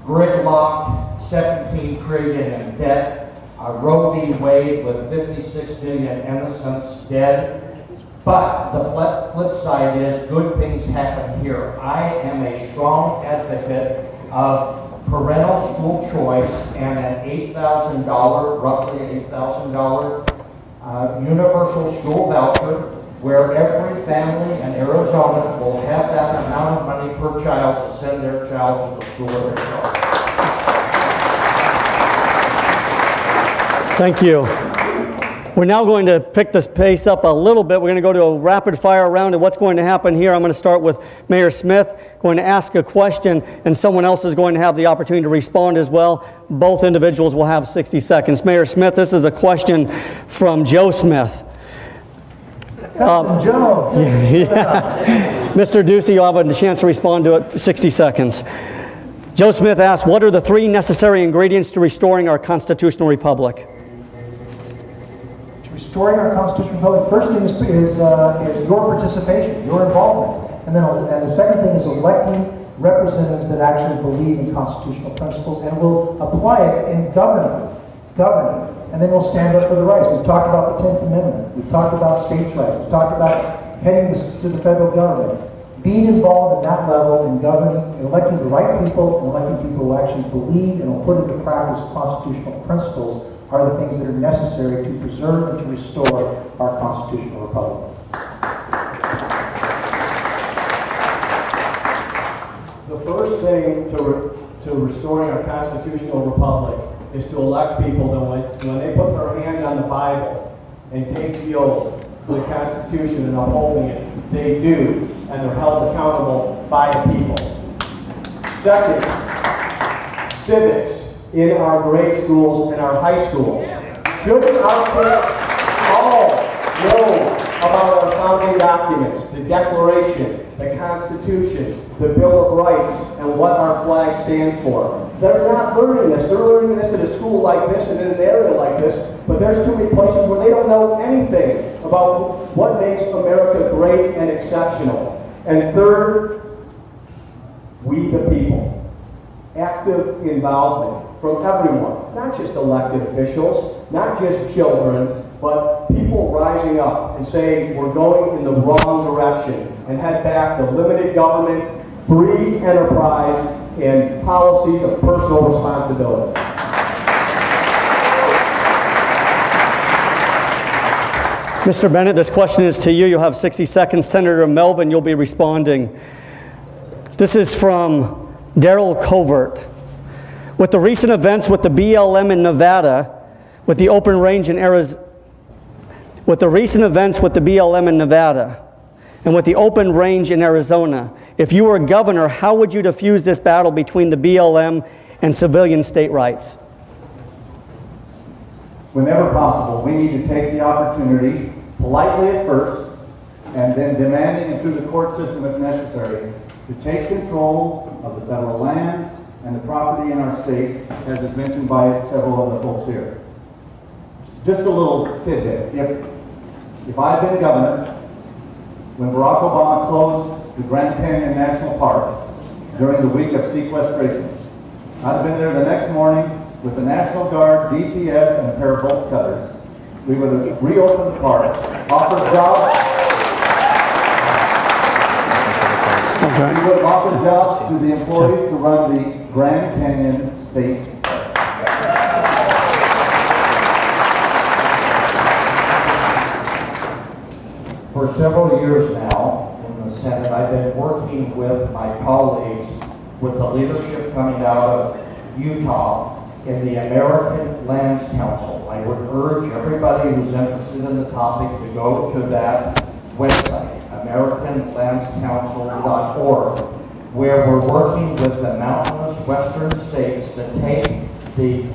Gridlock, 17 trillion in debt, Roe v. Wade with 56 million innocents dead. But the flip side is good things happen here. I am a strong advocate of parental school choice and an $8,000, roughly $8,000 universal school voucher, where every family in Arizona will have that amount of money per child to send their child to the school of their choice. Thank you. We're now going to pick this pace up a little bit. We're going to go to a rapid fire round, and what's going to happen here, I'm going to start with Mayor Smith, going to ask a question, and someone else is going to have the opportunity to respond as well. Both individuals will have 60 seconds. Mayor Smith, this is a question from Joe Smith. Joe. Yeah. Mr. Ducey, you'll have a chance to respond to it for 60 seconds. Joe Smith asks, what are the 3 necessary ingredients to restoring our constitutional republic? Restoring our constitutional republic, first thing is your participation, your involvement. And the second thing is electing representatives that actually believe in constitutional principles and will apply it in governing. And then we'll stand up for the rights. We've talked about the 10th Amendment. We've talked about states' rights. We've talked about heading to the federal government. Being involved at that level in governing, electing the right people, and electing people who actually believe and will put into practice constitutional principles are the things that are necessary to preserve and to restore our constitutional republic. The first thing to restoring our constitutional republic is to elect people that when they put their hand on the Bible and take the oath to the Constitution and upholding it, they do, and they're held accountable by the people. Second, civics in our grade schools and our high schools. Shouldn't our kids all know about our founding documents, the Declaration, the Constitution, the Bill of Rights, and what our flag stands for? They're not learning this. They're learning this at a school like this and in an area like this, but there's too many places where they don't know anything about what makes America great and exceptional. And third, we the people. Active involvement from everyone, not just elected officials, not just children, but people rising up and saying we're going in the wrong direction and head back to limited government, free enterprise, and policies of personal responsibility. Mr. Bennett, this question is to you. You'll have 60 seconds. Senator Melvin, you'll be responding. This is from Daryl Covert. With the recent events with the BLM in Nevada, with the open range in Arizona, with the recent events with the BLM in Nevada, and with the open range in Arizona, if you were governor, how would you diffuse this battle between the BLM and civilian state rights? Whenever possible, we need to take the opportunity, politely at first, and then demanding it through the court system if necessary, to take control of the federal lands and the property in our state, as is mentioned by several other folks here. Just a little tidbit. If I had been governor, when Barack Obama closed the Grand Canyon National Park during the week of sequestration, I'd have been there the next morning with the National Guard, DPS, and a pair of bolt cutters. We would have reopened the park, offered jobs We would offer jobs to the employees to run the Grand Canyon State. For several years now in the Senate, I've been working with my colleagues with the leadership coming out of Utah in the American Lands Council. I would urge everybody who's interested in the topic to go to that website, AmericanLandsCouncil.org, where we're working with the mountainous western states to take the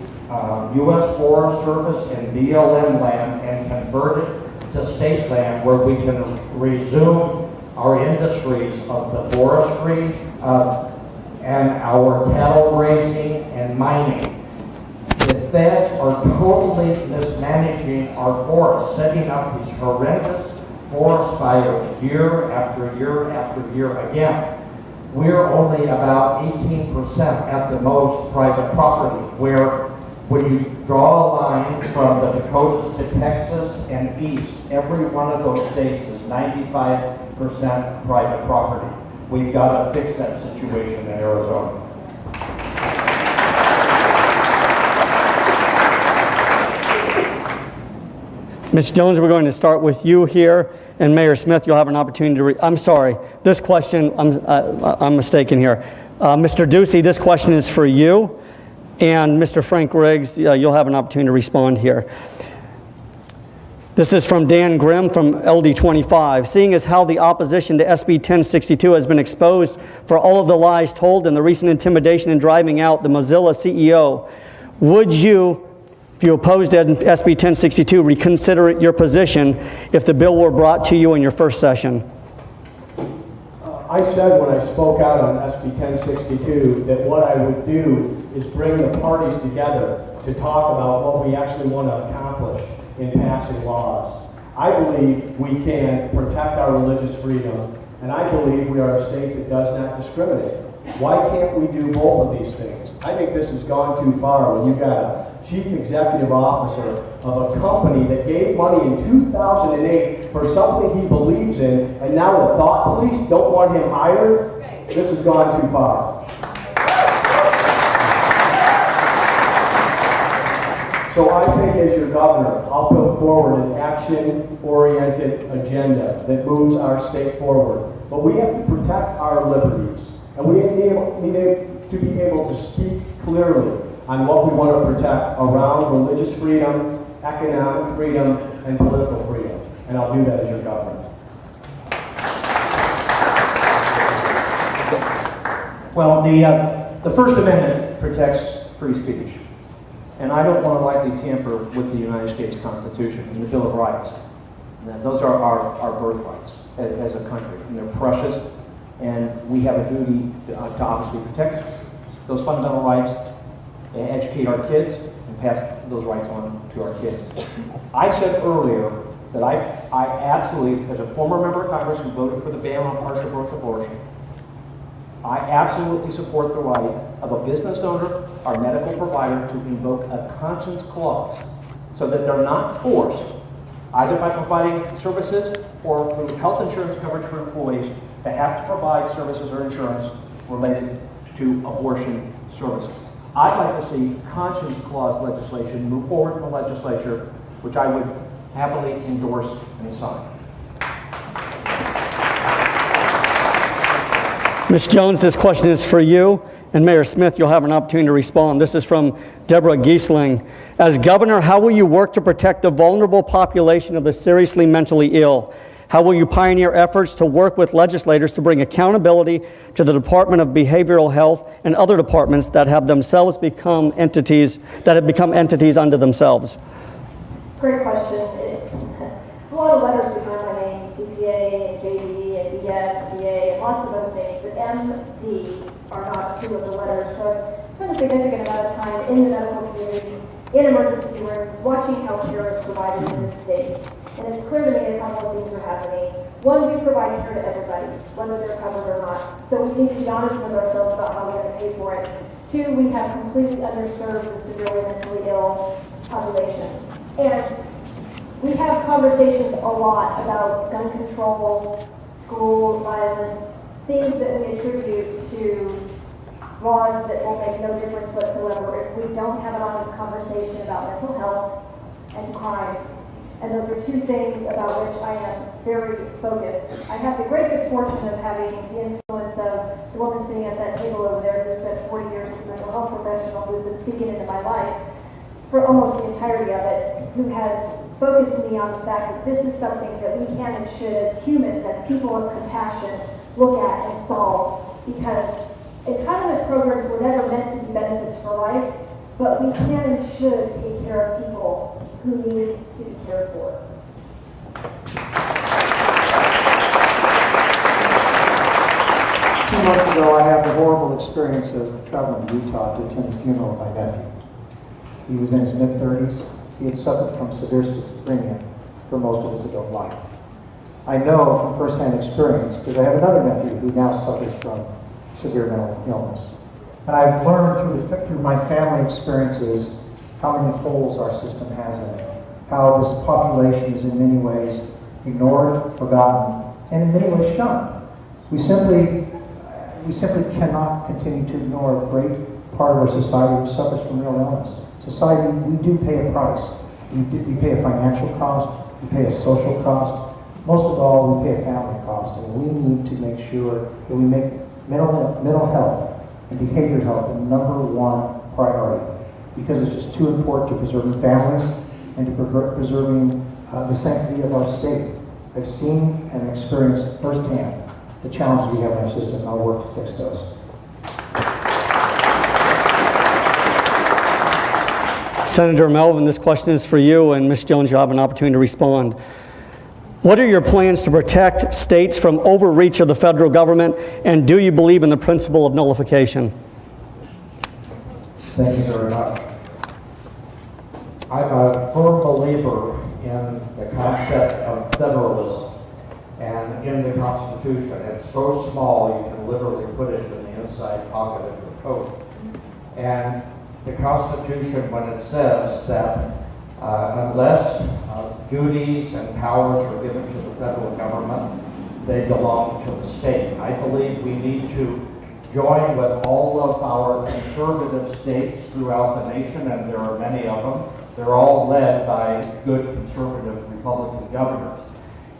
U.S. Forest Service and BLM land and convert it to state land where we can resume our industries of the forestry and our cattle raising and mining. The feds are totally mismanaging our forests, setting up these horrendous forest fires year after year after year. Again, we're only about 18% at the most private property, where when you draw a line from the Dakotas to Texas and east, every one of those states is 95% private property. We've got to fix that situation in Arizona. Ms. Jones, we're going to start with you here, and Mayor Smith, you'll have an opportunity to I'm sorry, this question, I'm mistaken here. Mr. Ducey, this question is for you, and Mr. Frank Riggs, you'll have an opportunity to respond here. This is from Dan Grimm from LD25. Seeing as how the opposition to SB 1062 has been exposed for all of the lies told and the recent intimidation in driving out the Mozilla CEO, would you, if you opposed SB 1062, reconsider your position if the bill were brought to you in your first session? I said when I spoke out on SB 1062 that what I would do is bring the parties together to talk about what we actually want to accomplish in passing laws. I believe we can protect our religious freedom, and I believe we are a state that does not discriminate. Why can't we do both of these things? I think this has gone too far when you've got a chief executive officer of a company that gave money in 2008 for something he believes in, and now the thought police don't want him hired. This has gone too far. So I think as your governor, I'll put forward an action-oriented agenda that moves our state forward. But we have to protect our liberties, and we need to be able to speak clearly on what we want to protect around religious freedom, economic freedom, and political freedom. And I'll do that as your governor. Well, the First Amendment protects free speech. And I don't want to lightly tamper with the United States Constitution and the Bill of Rights. And those are our birthrights as a country, and they're precious. And we have a duty to obviously protect those fundamental rights, and educate our kids, and pass those rights on to our kids. I said earlier that I absolutely, as a former member of Congress who voted for the ban on partial birth abortion, I absolutely support the right of a business owner or medical provider to invoke a conscience clause so that they're not forced, either by providing services or through health insurance coverage for employees, to have to provide services or insurance related to abortion services. I'd like to see conscience clause legislation move forward in the legislature, which I would happily endorse and sign. Ms. Jones, this question is for you, and Mayor Smith, you'll have an opportunity to respond. This is from Deborah Giesling. As governor, how will you work to protect the vulnerable population of the seriously mentally ill? How will you pioneer efforts to work with legislators to bring accountability to the Department of Behavioral Health and other departments that have themselves become entities unto themselves? Great question. A lot of letters behind my name, CPA and JD and BS, BA, and lots of other things, but MD are not two of the letters. So I spent a significant amount of time in the medical community, in emergency rooms, watching health care is provided in this state. And it's clear to me a couple of things are happening. One, we provide care to everybody, whether they're covered or not. So we need to be honest with ourselves about how we're going to pay for it. Two, we have completely underserved the severely mentally ill population. And we have conversations a lot about gun control, school violence, things that we attribute to laws that will make no difference whatsoever if we don't have an honest conversation about mental health and crime. And those are two things about which I am very focused. I have the great good fortune of having the influence of the woman sitting at that table over there who spent 40 years as a mental health professional, who's been speaking into my life for almost the entirety of it, who has focused me on the fact that this is something that we can and should, as humans, as people of compassion, look at and solve. Because entitlement programs were never meant to be benefits for life, but we can and should take care of people who need to be cared for. 2 months ago, I had the horrible experience of traveling to Utah to attend the funeral of my nephew. He was in his mid-30s. He had suffered from severe schizophrenia for most of his adult life. I know from firsthand experience, because I have another nephew who now suffers from severe mental illness. And I've learned through my family experiences how many holes our system has in it, how this population is in many ways ignored, forgotten, and in many ways shunned. We simply cannot continue to ignore a great part of our society which suffers from real illness. Society, we do pay a price. We pay a financial cost, we pay a social cost, most of all, we pay a family cost, and we need to make sure that we make mental health and behavioral health the #1 priority, because it's just too important to preserving families and to preserving the sanctity of our state. I've seen and experienced firsthand the challenges we have in our system, and I'll work to fix those. Senator Melvin, this question is for you, and Ms. Jones, you'll have an opportunity to respond. What are your plans to protect states from overreach of the federal government, and do you believe in the principle of nullification? Thank you very much. I'm a firm believer in the concept of federalism and in the Constitution. It's so small you can literally put it in the inside pocket of your coat. And the Constitution, when it says that unless duties and powers are given to the federal government, they belong to the state. I believe we need to join with all of our conservative states throughout the nation, and there are many of them. They're all led by good conservative Republican governors,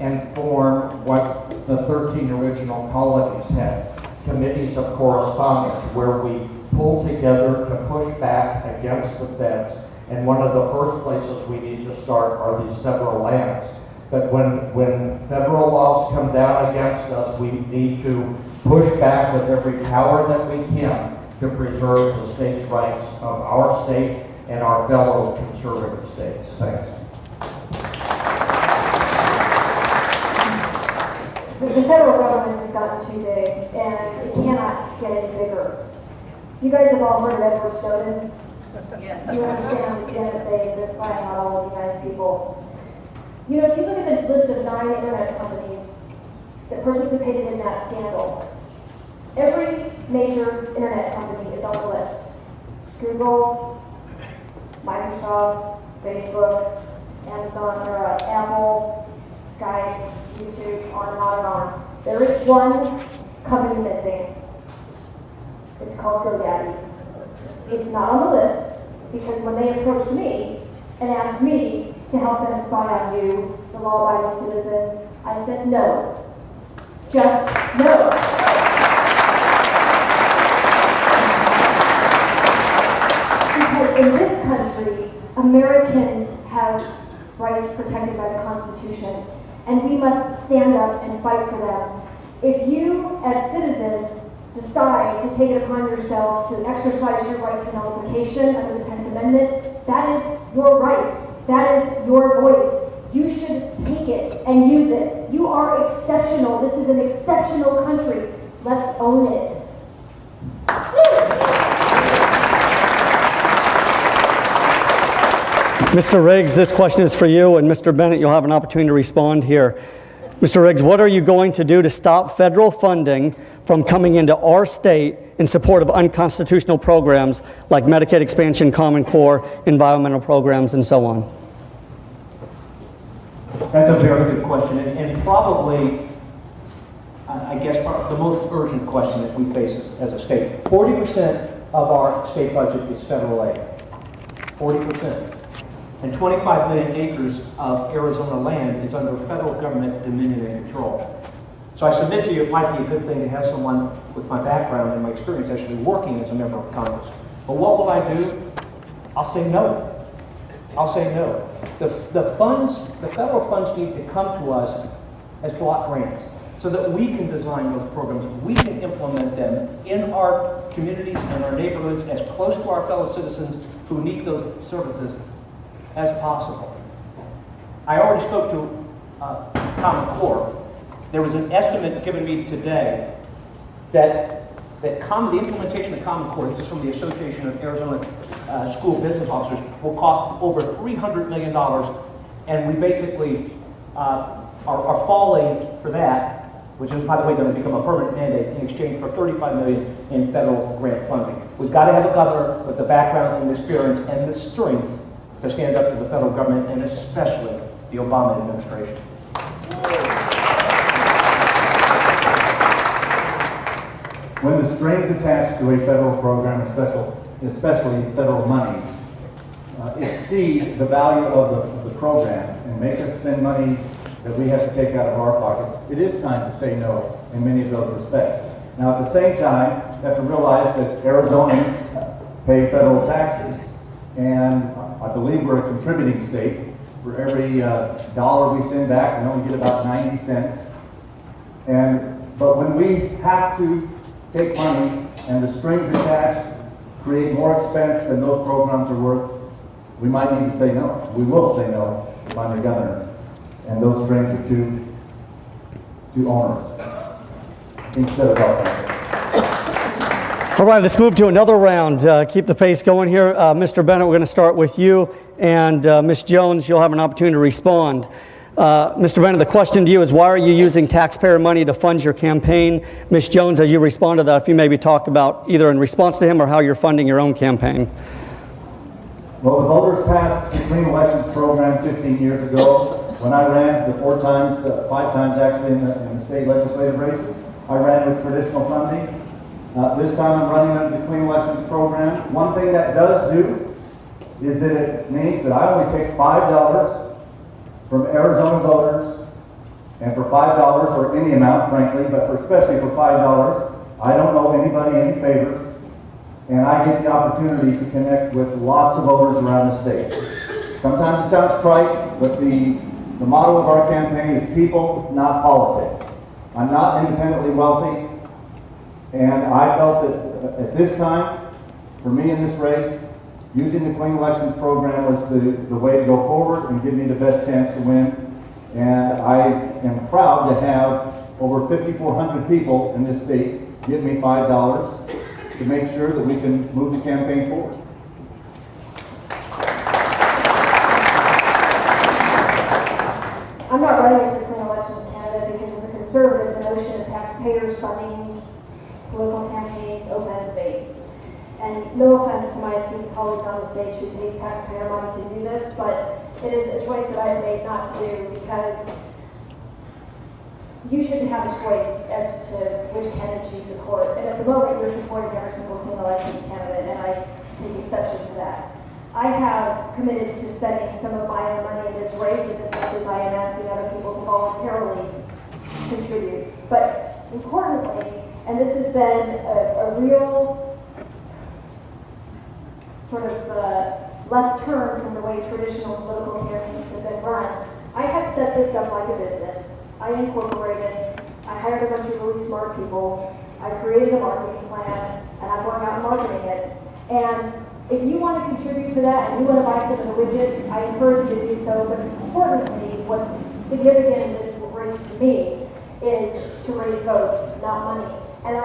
and form what the 13 original colonies had, committees of correspondence, where we pull together to push back against the feds. And one of the first places we need to start are these federal lands. But when federal laws come down against us, we need to push back with every power that we can to preserve the states' rights of our state and our fellow conservative states. Thanks. The federal government has gotten too big, and it cannot get any bigger. You guys have all heard of Edward Snowden? Yes. You understand the NSA exists, by not all of you nice people. You know, if you look at the list of 9 internet companies that participated in that scandal, every major internet company is on the list. Google, Microsoft, Facebook, Amazon, or Apple, Skype, YouTube, on and on and on. There is one company missing. It's called GoDaddy. It's not on the list because when they approached me and asked me to help them spy on you, the law-abiding citizens, I said no. Just no. Because in this country, Americans have rights protected by the Constitution, and we must stand up and fight for them. If you, as citizens, decide to take it upon yourselves to exercise your right to nullification under the 10th Amendment, that is your right. That is your voice. You should take it and use it. You are exceptional. This is an exceptional country. Let's own it. Mr. Riggs, this question is for you, and Mr. Bennett, you'll have an opportunity to respond here. Mr. Riggs, what are you going to do to stop federal funding from coming into our state in support of unconstitutional programs like Medicaid expansion, Common Core, environmental programs, and so on? That's a very good question, and probably I guess, the most urgent question that we face as a state. 40% of our state budget is federal aid. 40%. And 25 million acres of Arizona land is under federal government dominion and control. So I submit to you, it might be a good thing to have someone with my background and my experience actually working as a member of Congress. But what will I do? I'll say no. I'll say no. The federal funds need to come to us as block grants so that we can design those programs, we can implement them in our communities and our neighborhoods as close to our fellow citizens who need those services as possible. I already spoke to Common Core. There was an estimate given me today that the implementation of Common Core, this is from the Association of Arizona School Business Officers, will cost over $300 million, and we basically are falling for that, which is, by the way, going to become a permanent mandate in exchange for $35 million in federal grant funding. We've got to have a governor with the background and experience and the strength to stand up to the federal government, and especially the Obama administration. When the strings attached to a federal program, especially federal monies, exceed the value of the program and make us spend money that we have to take out of our pockets, it is time to say no in many of those respects. Now, at the same time, you have to realize that Arizonans pay federal taxes, and I believe we're a contributing state. For every dollar we send back, we only get about 90 cents. But when we have to take money and the strings attached create more expense than those programs are worth, we might need to say no. We will say no if I'm the governor, and those strings are too onerous. Instead of helping. All right, let's move to another round. Keep the pace going here. Mr. Bennett, we're going to start with you, and Ms. Jones, you'll have an opportunity to respond. Mr. Bennett, the question to you is, why are you using taxpayer money to fund your campaign? Ms. Jones, as you respond to that, if you maybe talk about either in response to him or how you're funding your own campaign. Well, the voters passed the Clean Elections Program 15 years ago. When I ran the 5 times actually in the state legislative races, I ran with traditional funding. This time I'm running under the Clean Elections Program. One thing that does do is that it means that I only take $5 from Arizona voters, and for $5 or any amount, frankly, but especially for $5, I don't owe anybody any favors, and I get the opportunity to connect with lots of voters around the state. Sometimes it sounds trite, but the motto of our campaign is people, not politics. I'm not independently wealthy, and I felt that at this time, for me in this race, using the Clean Elections Program was the way to go forward and give me the best chance to win. And I am proud to have over 5,400 people in this state give me $5 to make sure that we can move the campaign forward. I'm not running as a Clean Elections candidate because as a conservative, the notion of taxpayers funding political campaigns opens debate. And no offense to my esteemed colleagues on the stage who take taxpayer money to do this, but it is a choice that I've made not to do because you shouldn't have a choice as to which candidate you support. And at the moment, you're supporting every single Clean Elections candidate, and I take exception to that. I have committed to spending some of my own money in this race as much as I am asking other people to voluntarily contribute. But importantly, and this has been a real sort of left turn from the way traditional political campaigns have been run, I have set this up like a business. I incorporated, I hired a bunch of really smart people, I created a marketing plan, and I'm going out and marketing it. And if you want to contribute to that and you want to buy some of the widgets, I encourage you to do so. But importantly, what's significant in this race to me is to raise votes, not money. And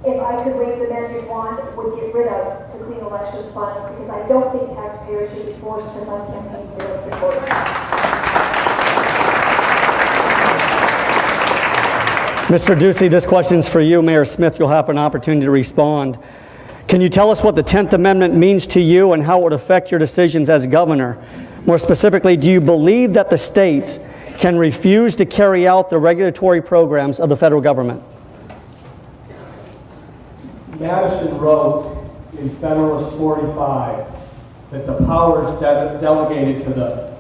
if I could wave the magic wand, would get rid of the Clean Elections funds because I don't think taxpayers should be forced to fund campaigns they don't support. Mr. Ducey, this question's for you. Mayor Smith, you'll have an opportunity to respond. Can you tell us what the 10th Amendment means to you and how it would affect your decisions as governor? More specifically, do you believe that the states can refuse to carry out the regulatory programs of the federal government? Madison wrote in Federalist 45 that the powers delegated to the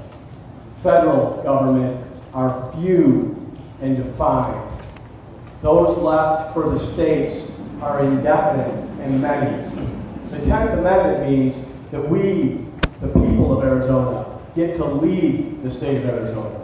federal government are few and defined. Those left for the states are indefinite and many. The 10th Amendment means that we, the people of Arizona, get to lead the state of Arizona.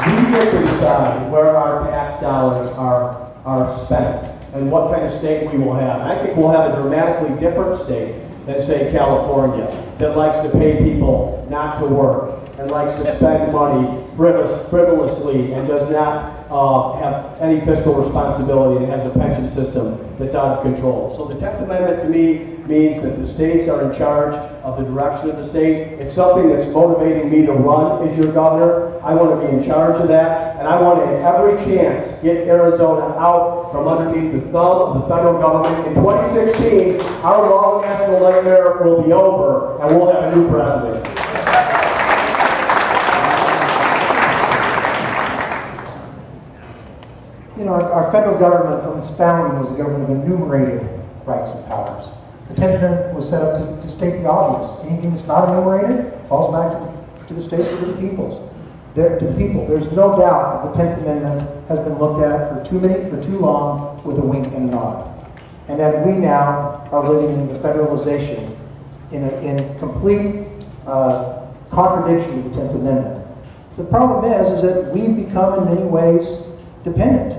We get to decide where our tax dollars are spent and what kind of state we will have. I think we'll have a dramatically different state than, say, California, that likes to pay people not to work and likes to spend money frivolously and does not have any fiscal responsibility and has a pension system that's out of control. So the 10th Amendment to me means that the states are in charge of the direction of the state. It's something that's motivating me to run as your governor. I want to be in charge of that, and I want to, at every chance, get Arizona out from underneath the thumb of the federal government. In 2016, our long national nightmare will be over, and we'll have a new president. You know, our federal government from its founding was a government of enumerated rights and powers. The 10th Amendment was set up to state the obvious. Anything that's not enumerated falls back to the states or to the peoples. To the people. There's no doubt that the 10th Amendment has been looked at for too long with a wink and a nod. And that we now are living in the federalization in complete contradiction to the 10th Amendment. The problem is that we've become in many ways dependent.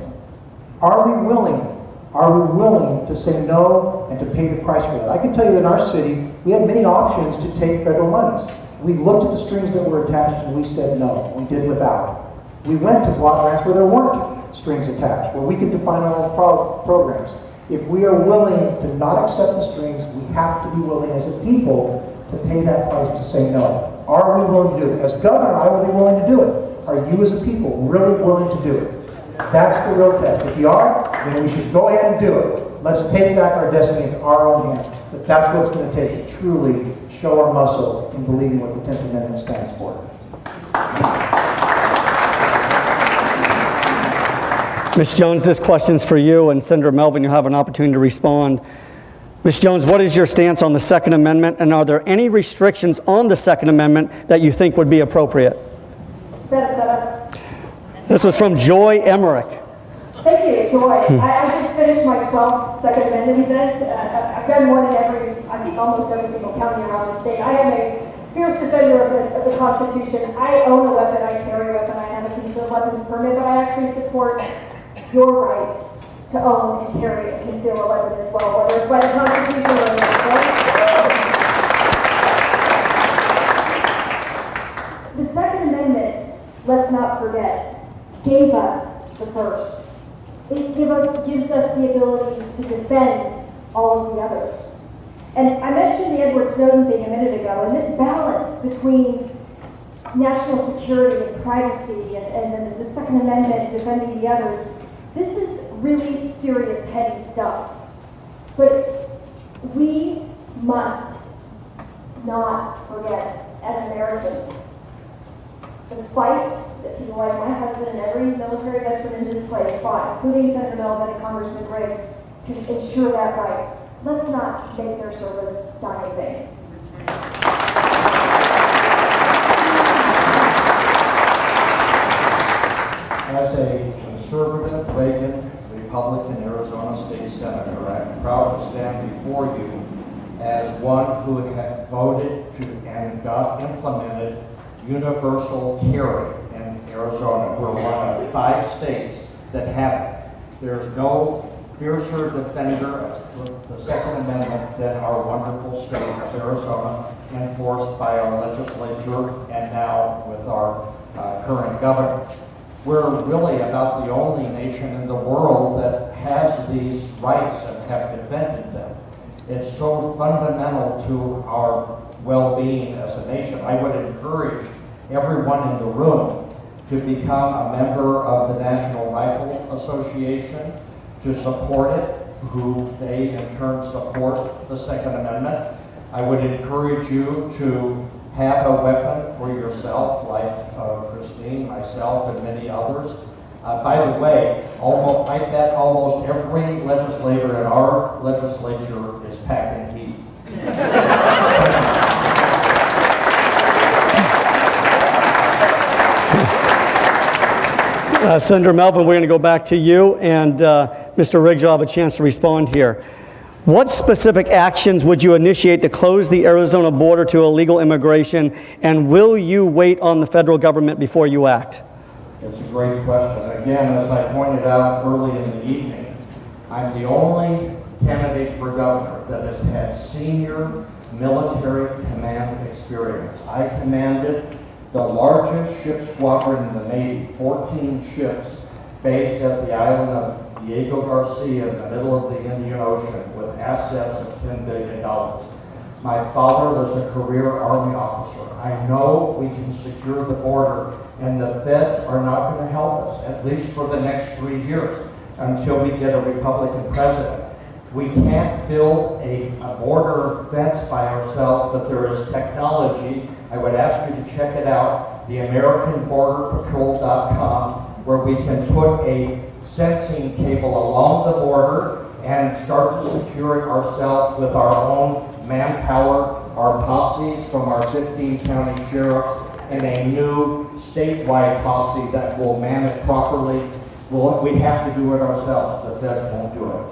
Are we willing to say no and to pay the price for that? I can tell you that in our city, we had many options to take federal monies. We looked at the strings that were attached and we said no. We did without. We went to block grants where there weren't strings attached, where we could define our own programs. If we are willing to not accept the strings, we have to be willing as a people to pay that price to say no. Are we willing to do it? As governor, I will be willing to do it. Are you as a people really willing to do it? That's the real test. If you are, then we should go ahead and do it. Let's take back our destiny into our own hands. But that's what it's going to take to truly show our muscle in believing what the 10th Amendment stands for. Ms. Jones, this question's for you, and Senator Melvin, you'll have an opportunity to respond. Ms. Jones, what is your stance on the Second Amendment, and are there any restrictions on the Second Amendment that you think would be appropriate? This was from Joy Emmerich. Thank you, Joy. I just finished my 12th Second Amendment event. I've done one in almost every single county around the state. I am a fierce defender of the Constitution. I own a weapon, I carry a weapon, I have a concealed weapons permit, but I actually support your right to own and carry a concealed weapon as well, whether it's by the Constitution or not. The Second Amendment, let's not forget, gave us the first. It gives us the ability to defend all of the others. And I mentioned the Edward Snowden thing a minute ago, and this balance between national security and privacy and the Second Amendment defending the others, this is really serious, heavy stuff. But we must not forget, as Americans, the fight that people like my husband and every military veteran in this place fought, including Senator Melvin and Congressman Briggs, to ensure that right. Let's not make their service die in vain. As a conservative, Reagan, Republican Arizona State Senator, I'm proud to stand before you as one who had voted to and got implemented universal carry in Arizona. We're one of 5 states that have it. There's no fiercer defender of the Second Amendment than our wonderful state of Arizona, enforced by our legislature and now with our current governor. We're really about the only nation in the world that has these rights and have defended them. It's so fundamental to our well-being as a nation. I would encourage everyone in the room to become a member of the National Rifle Association, to support it, who they in turn support the Second Amendment. I would encourage you to have a weapon for yourself, like Christine, myself, and many others. By the way, I bet almost every legislator in our legislature is packing heat. Senator Melvin, we're going to go back to you, and Mr. Riggs, you'll have a chance to respond here. What specific actions would you initiate to close the Arizona border to illegal immigration, and will you wait on the federal government before you act? It's a great question. Again, as I pointed out early in the evening, I'm the only candidate for governor that has had senior military command experience. I commanded the largest ship squadron in the Navy, 14 ships based at the island of Diego Garcia in the middle of the Indian Ocean with assets of $10 billion. My father was a career Army officer. I know we can secure the border, and the feds are not going to help us, at least for the next 3 years, until we get a Republican president. We can't build a border fence by ourselves, but there is technology. I would ask you to check it out, the AmericanBorderPatrol.com, where we can put a sensing cable along the border and start to secure it ourselves with our own manpower, our posses from our 15 county sheriffs, and a new statewide posse that will man it properly. We have to do it ourselves. The feds won't do it.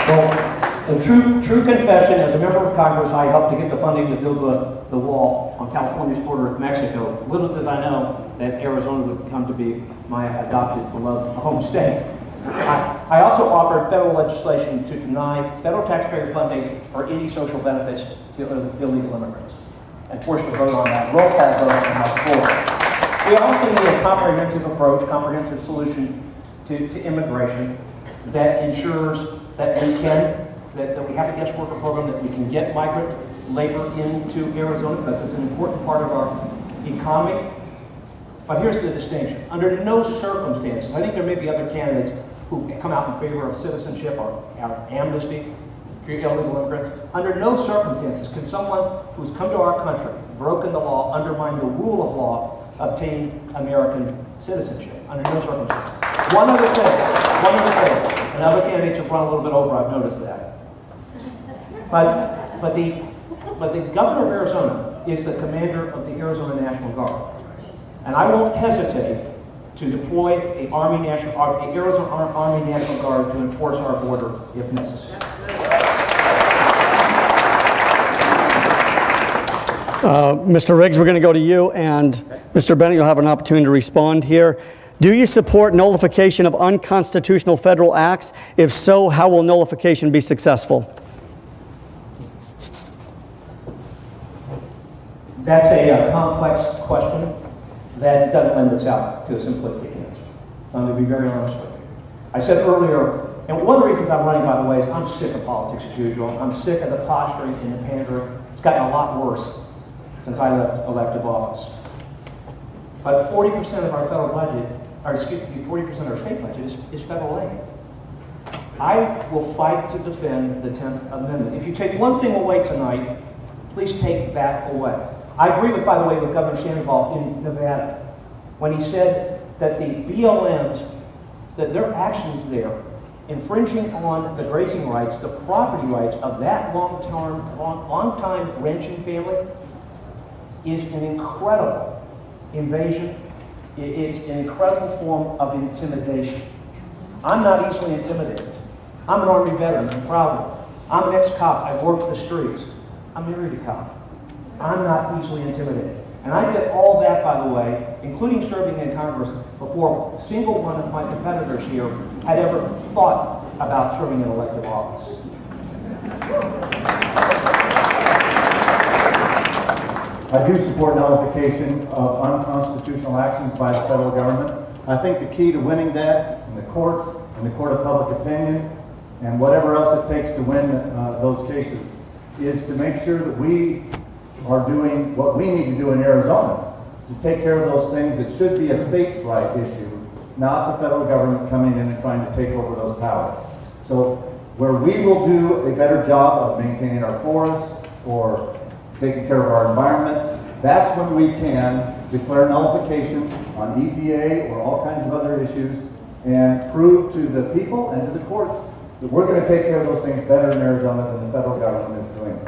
Well, in true confession, as a member of Congress, I helped to get the funding to build the wall on California's border with Mexico. Little did I know that Arizona would come to be my adopted, beloved home state. I also offered federal legislation to deny federal taxpayer funding for any social benefits to illegal immigrants, and forced to vote on that. Roll call vote on House floor. We also need a comprehensive approach, comprehensive solution to immigration that ensures that we have a guest worker program, that we can get migrant labor into Arizona, because it's an important part of our economy. But here's the distinction. Under no circumstances, I think there may be other candidates who come out in favor of citizenship or amnesty for illegal immigrants. Under no circumstances can someone who's come to our country, broken the law, undermined the rule of law, obtain American citizenship. Under no circumstances. One other thing, and other candidates have run a little bit over, I've noticed that. But the governor of Arizona is the commander of the Arizona National Guard. And I won't hesitate to deploy the Arizona Army National Guard to enforce our border if necessary. Mr. Riggs, we're going to go to you, and Mr. Bennett, you'll have an opportunity to respond here. Do you support nullification of unconstitutional federal acts? If so, how will nullification be successful? That's a complex question that doesn't lend itself to a simplistic answer. I'm going to be very honest with you. I said earlier, and one of the reasons I'm running, by the way, is I'm sick of politics as usual. I'm sick of the posturing and the pandering. It's gotten a lot worse since I left elective office. But 40% of our federal budget, 40% of our state budget is federal aid. I will fight to defend the 10th Amendment. If you take one thing away tonight, please take that away. I agree with, by the way, with Governor Sandoval in Nevada when he said that the BLMs, that their actions there, infringing on the grazing rights, the property rights of that long-time ranching family, is an incredible invasion. It's an incredible form of intimidation. I'm not easily intimidated. I'm an Army veteran. I'm proud of it. I'm an ex-cop. I've worked the streets. I'm married a cop. I'm not easily intimidated. And I did all that, by the way, including serving in Congress, before a single one of my competitors here had ever thought about serving in elective office. I do support nullification of unconstitutional actions by the federal government. I think the key to winning that in the courts, in the court of public opinion, and whatever else it takes to win those cases is to make sure that we are doing what we need to do in Arizona to take care of those things that should be a states' right issue, not the federal government coming in and trying to take over those powers. So where we will do a better job of maintaining our forests or taking care of our environment, that's when we can declare nullification on EPA or all kinds of other issues and prove to the people and to the courts that we're going to take care of those things better in Arizona than the federal government is doing.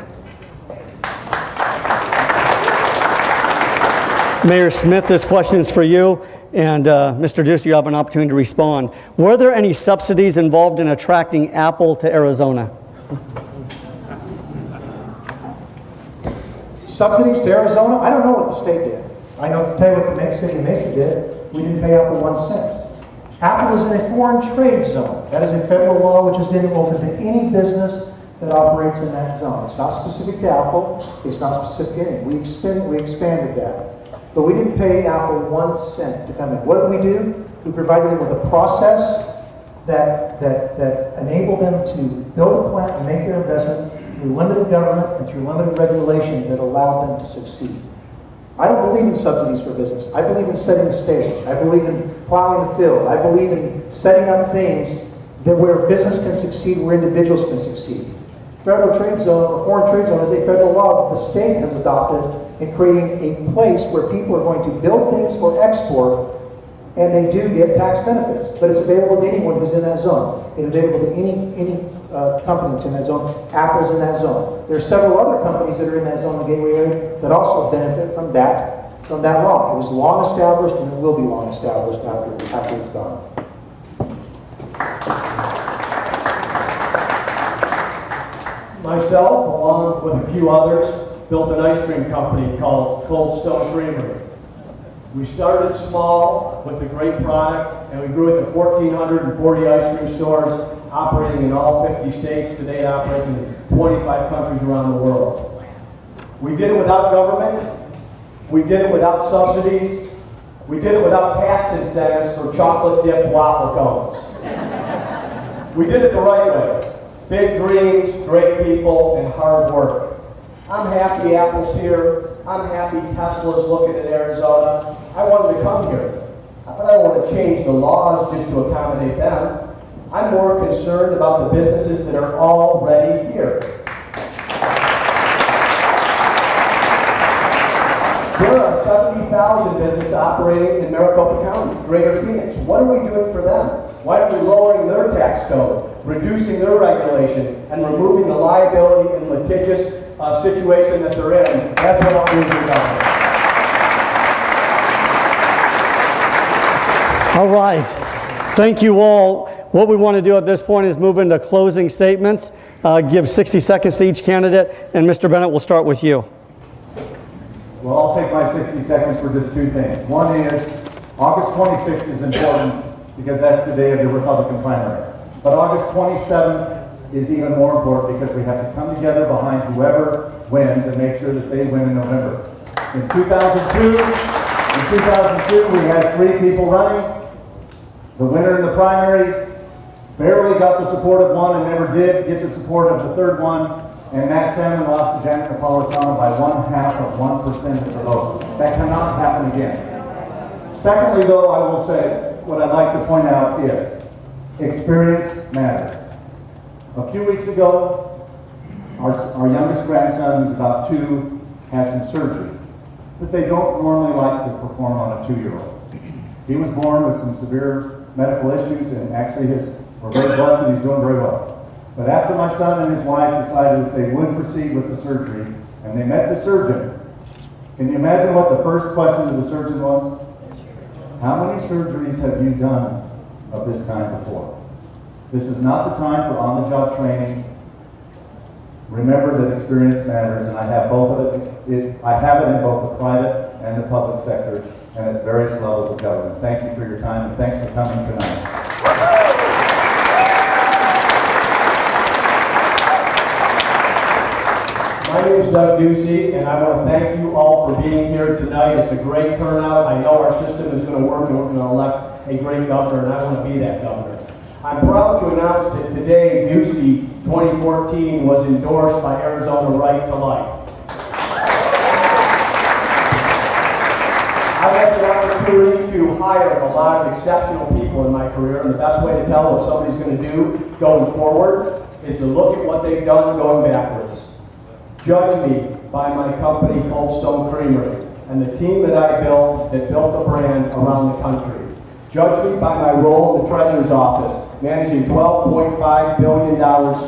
Mayor Smith, this question is for you, and Mr. Ducey, you have an opportunity to respond. Were there any subsidies involved in attracting Apple to Arizona? Subsidies to Arizona? I don't know what the state did. I know to tell you what the city of Mesa did. We didn't pay Apple 1 cent. Apple is in a foreign trade zone. That is a federal law which is open to any business that operates in that zone. It's not specific to Apple. It's not specific to any. We expanded that. But we didn't pay Apple 1 cent to come in. What did we do? We provided them with a process that enabled them to build a plant and make their investment through limited government and through limited regulation that allowed them to succeed. I don't believe in subsidies for business. I believe in setting the stage. I believe in plowing the field. I believe in setting up things that where business can succeed, where individuals can succeed. Federal trade zone or foreign trade zone is a federal law that the state has adopted in creating a place where people are going to build things for export, and they do get tax benefits. But it's available to anyone who's in that zone. It's available to any company that's in that zone. Apple's in that zone. There are several other companies that are in that zone, the gateway area, that also benefit from that law. It was long established, and it will be long established after it's gone. Myself, along with a few others, built an ice cream company called Cold Stone Creamery. We started small with a great product, and we grew it to 1,440 ice cream stores operating in all 50 states. Today it operates in 25 countries around the world. We did it without government. We did it without subsidies. We did it without tax incentives for chocolate-dipped waffle cones. We did it the right way. Big dreams, great people, and hard work. I'm happy Apple's here. I'm happy Tesla's looking at Arizona. I wanted to come here, but I don't want to change the laws just to accommodate them. I'm more concerned about the businesses that are already here. There are 70,000 businesses operating in Maricopa County, Greater Phoenix. What are we doing for them? Why are we lowering their tax code, reducing their regulation, and removing the liability and litigious situation that they're in? That's what I'm doing about. All right. Thank you all. What we want to do at this point is move into closing statements. Give 60 seconds to each candidate, and Mr. Bennett, we'll start with you. Well, I'll take my 60 seconds for just two things. One is August 26th is important because that's the day of the Republican primary. But August 27th is even more important because we have to come together behind whoever wins and make sure that they win in November. In 2002, we had 3 people running. The winner in the primary barely got the support of one and never did get the support of the third one. And Matt Salmon lost to Janet Napolitano by 1/2% of the vote. That cannot happen again. Secondly, though, I will say what I'd like to point out is experience matters. A few weeks ago, our youngest grandson, who's about 2, had some surgery that they don't normally like to perform on a 2-year-old. He was born with some severe medical issues, and actually we're very blessed that he's doing very well. But after my son and his wife decided that they would proceed with the surgery, and they met the surgeon, can you imagine what the first question to the surgeon was? How many surgeries have you done of this kind before? This is not the time for on-the-job training. Remember that experience matters, and I have both of it. I have it in both the private and the public sector, and at various levels of government. Thank you for your time, and thanks for coming tonight. My name is Doug Ducey, and I want to thank you all for being here tonight. It's a great turnout. I know our system is going to work, and we're going to elect a great governor, and I want to be that governor. I'm proud to announce that today, Ducey 2014 was endorsed by Arizona Right to Life. I've had the opportunity to hire a lot of exceptional people in my career, and the best way to tell what somebody's going to do going forward is to look at what they've done going backwards. Judge me by my company, Cold Stone Creamery, and the team that I built that built the brand around the country. Judge me by my role in the Treasurer's Office, managing $12.5 billion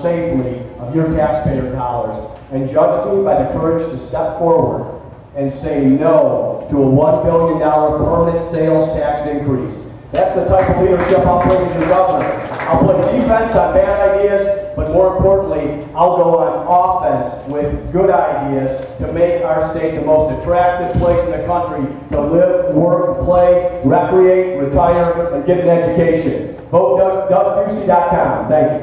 safely of your taxpayer dollars. And judge me by the courage to step forward and say no to a $1 billion permanent sales tax increase. That's the type of leadership I'll bring as your governor. I'll play defense on bad ideas, but more importantly, I'll go on offense with good ideas to make our state the most attractive place in the country to live, work, play, recreate, retire, and get an education. Vote DougDucey.com. Thank you.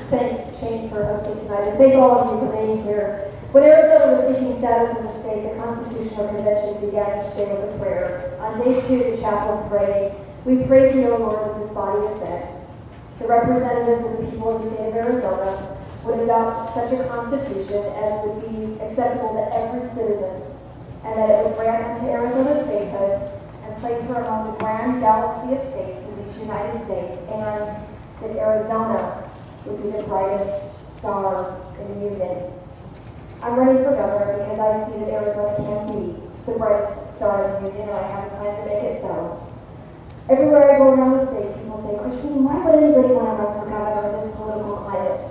Thanks, Shane, for hosting tonight, and thank all of you for being here. When Arizona was seeking status as a state, the Constitutional Convention began each day with a prayer. On day 2, the chaplain prayed, "We pray thee, O Lord, that this body of men, the representatives of the people of the state of Arizona, would adopt such a constitution as would be acceptable to every citizen, and that it would grant unto Arizona statehood and place her among the grand galaxy of states in these United States, and that Arizona would be the brightest star in the union." I'm running for governor because I see that Arizona can be the brightest star in the union, and I have a plan to make it so. Everywhere I go around the state, people say, "Christine, why would anybody want to run for governor in this political climate?"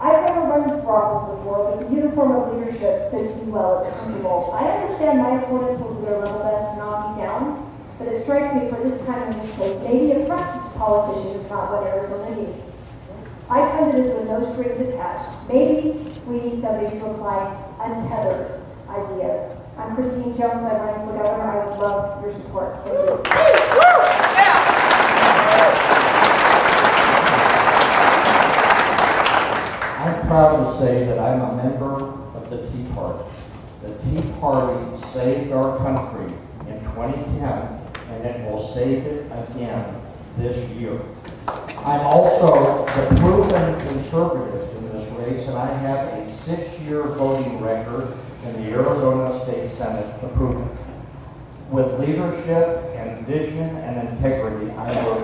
I've never run for office before, but the uniform of leadership fits me well. It's comfortable. I understand my opponents will do their level best to knock me down, but it strikes me for this time in this case, maybe a practiced politician is not what Arizona needs. I come to this with no strings attached. Maybe we need somebody to apply untethered ideas. I'm Christine Jones. I'm running for governor. I would love your support. Thank you. I'm proud to say that I'm a member of the Tea Party. The Tea Party saved our country in 2010, and it will save it again this year. I'm also the proven conservative in this race, and I have a 6-year voting record in the Arizona State Senate to prove it. With leadership and vision and integrity, I will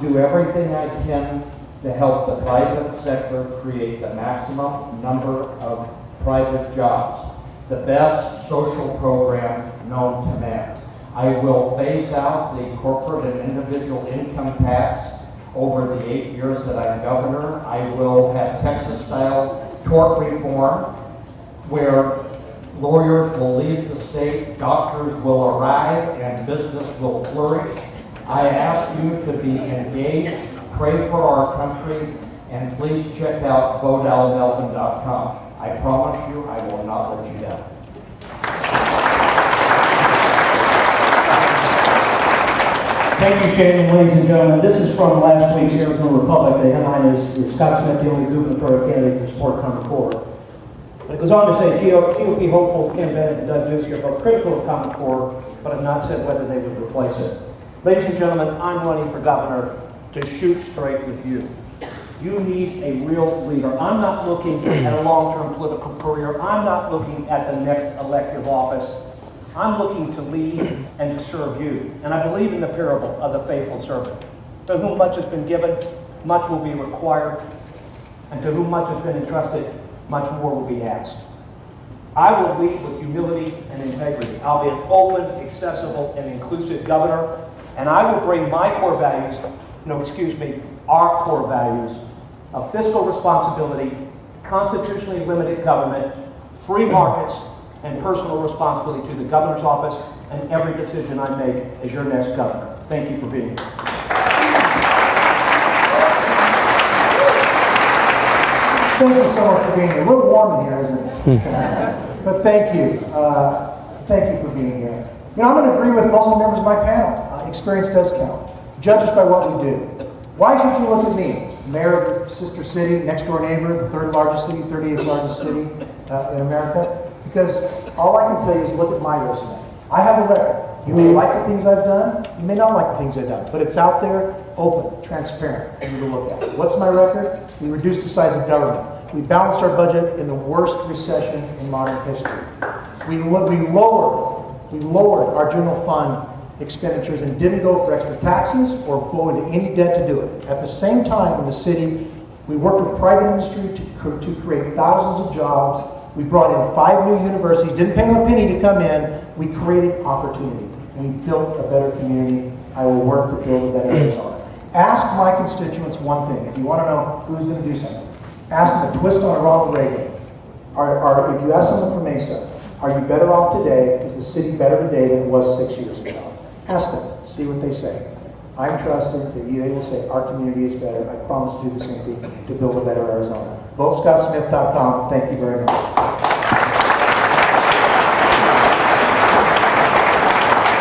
do everything I can to help the private sector create the maximum number of private jobs, the best social program known to man. I will phase out the corporate and individual income tax over the 8 years that I'm governor. I will have Texas-style tort reform where lawyers will leave the state, doctors will arrive, and business will flourish. I ask you to be engaged, pray for our country, and please check out votealmelvin.com. I promise you I will not let you down. Thank you, Shane, and ladies and gentlemen. This is from last week's Arizona Republic. The headline is Scott Smith, the only gubernatorial candidate to support Common Core. But it goes on to say, GOP hopefuls Ken Bennett and Doug Ducey are both critical of Common Core, but have not said whether they would replace it. Ladies and gentlemen, I'm running for governor to shoot straight with you. You need a real leader. I'm not looking at a long-term political career. I'm not looking at the next elective office. I'm looking to lead and to serve you. And I believe in the parable of the faithful servant. To whom much has been given, much will be required. And to whom much has been entrusted, much more will be asked. I will lead with humility and integrity. I'll be an open, accessible, and inclusive governor. And I will bring my core values, our core values of fiscal responsibility, constitutionally limited government, free markets, and personal responsibility to the governor's office and every decision I make as your next governor. Thank you for being here. Thank you so much for being here. A little warm in here, isn't it? But thank you. Thank you for being here. You know, I'm going to agree with most of the members of my panel. Experience does count. Judge us by what we do. Why should you look at me? Mayor of sister city, next door neighbor, the 3rd largest city, 38th largest city in America. Because all I can tell you is look at my resume. I have a record. You may like the things I've done, you may not like the things I've done, but it's out there, open, transparent for you to look at. What's my record? We reduced the size of government. We balanced our budget in the worst recession in modern history. We lowered our general fund expenditures and didn't go for extra taxes or go into any debt to do it. At the same time in the city, we worked with private industry to create thousands of jobs. We brought in 5 new universities, didn't pay them a penny to come in. We created opportunity. We built a better community. I will work to build a better Arizona. Ask my constituents one thing. If you want to know who's going to do something, ask them to twist on a Ronald Reagan. If you ask someone from Mesa, are you better off today? Is the city better today than it was 6 years ago? Ask them. See what they say. I'm trusted that they will say our community is better. I promise to do the same thing to build a better Arizona. VoteScottSmith.com. Thank you very much.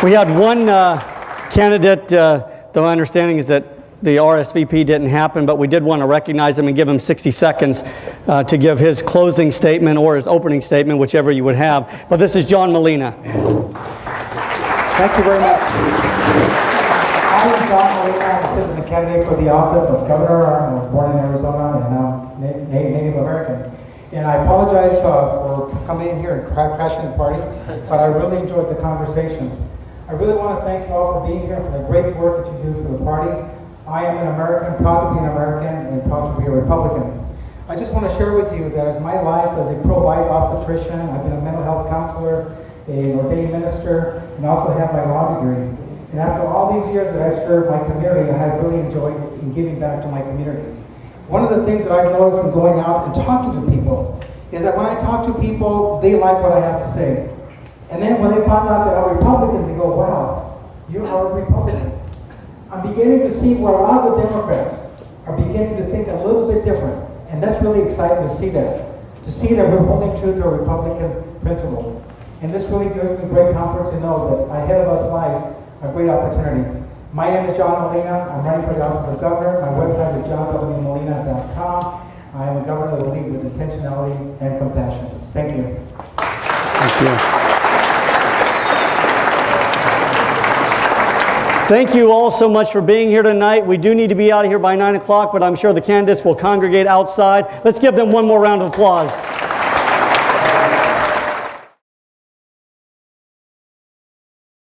We had one candidate, though my understanding is that the RSVP didn't happen, but we did want to recognize him and give him 60 seconds to give his closing statement or his opening statement, whichever you would have. But this is John Molina. Thank you very much. I am John Molina. I'm sitting the candidate for the office of governor. I was born in Arizona and I'm Native American. And I apologize for coming in here and crashing the party, but I really enjoyed the conversations. I really want to thank you all for being here, for the great work that you do for the party. I am an American, proud to be an American, and proud to be a Republican. I just want to share with you that as my life as a pro-life obstetrician, I've been a mental health counselor, an ordained minister, and also have my law degree. And after all these years that I've served my community, I have really enjoyed in giving back to my community. One of the things that I've noticed in going out and talking to people is that when I talk to people, they like what I have to say. And then when they find out that I'm Republican, they go, wow, you are a Republican. I'm beginning to see where a lot of the Democrats are beginning to think a little bit different. And that's really exciting to see that. To see that we're holding true to our Republican principles. And this really gives me great comfort to know that ahead of us lies a great opportunity. My name is John Molina. I'm running for the office of governor. My website is johnwmolina.com. I am a governor that will lead with intentionality and compassion. Thank you. Thank you. Thank you all so much for being here tonight. We do need to be out of here by 9 o'clock, but I'm sure the candidates will congregate outside. Let's give them one more round of applause.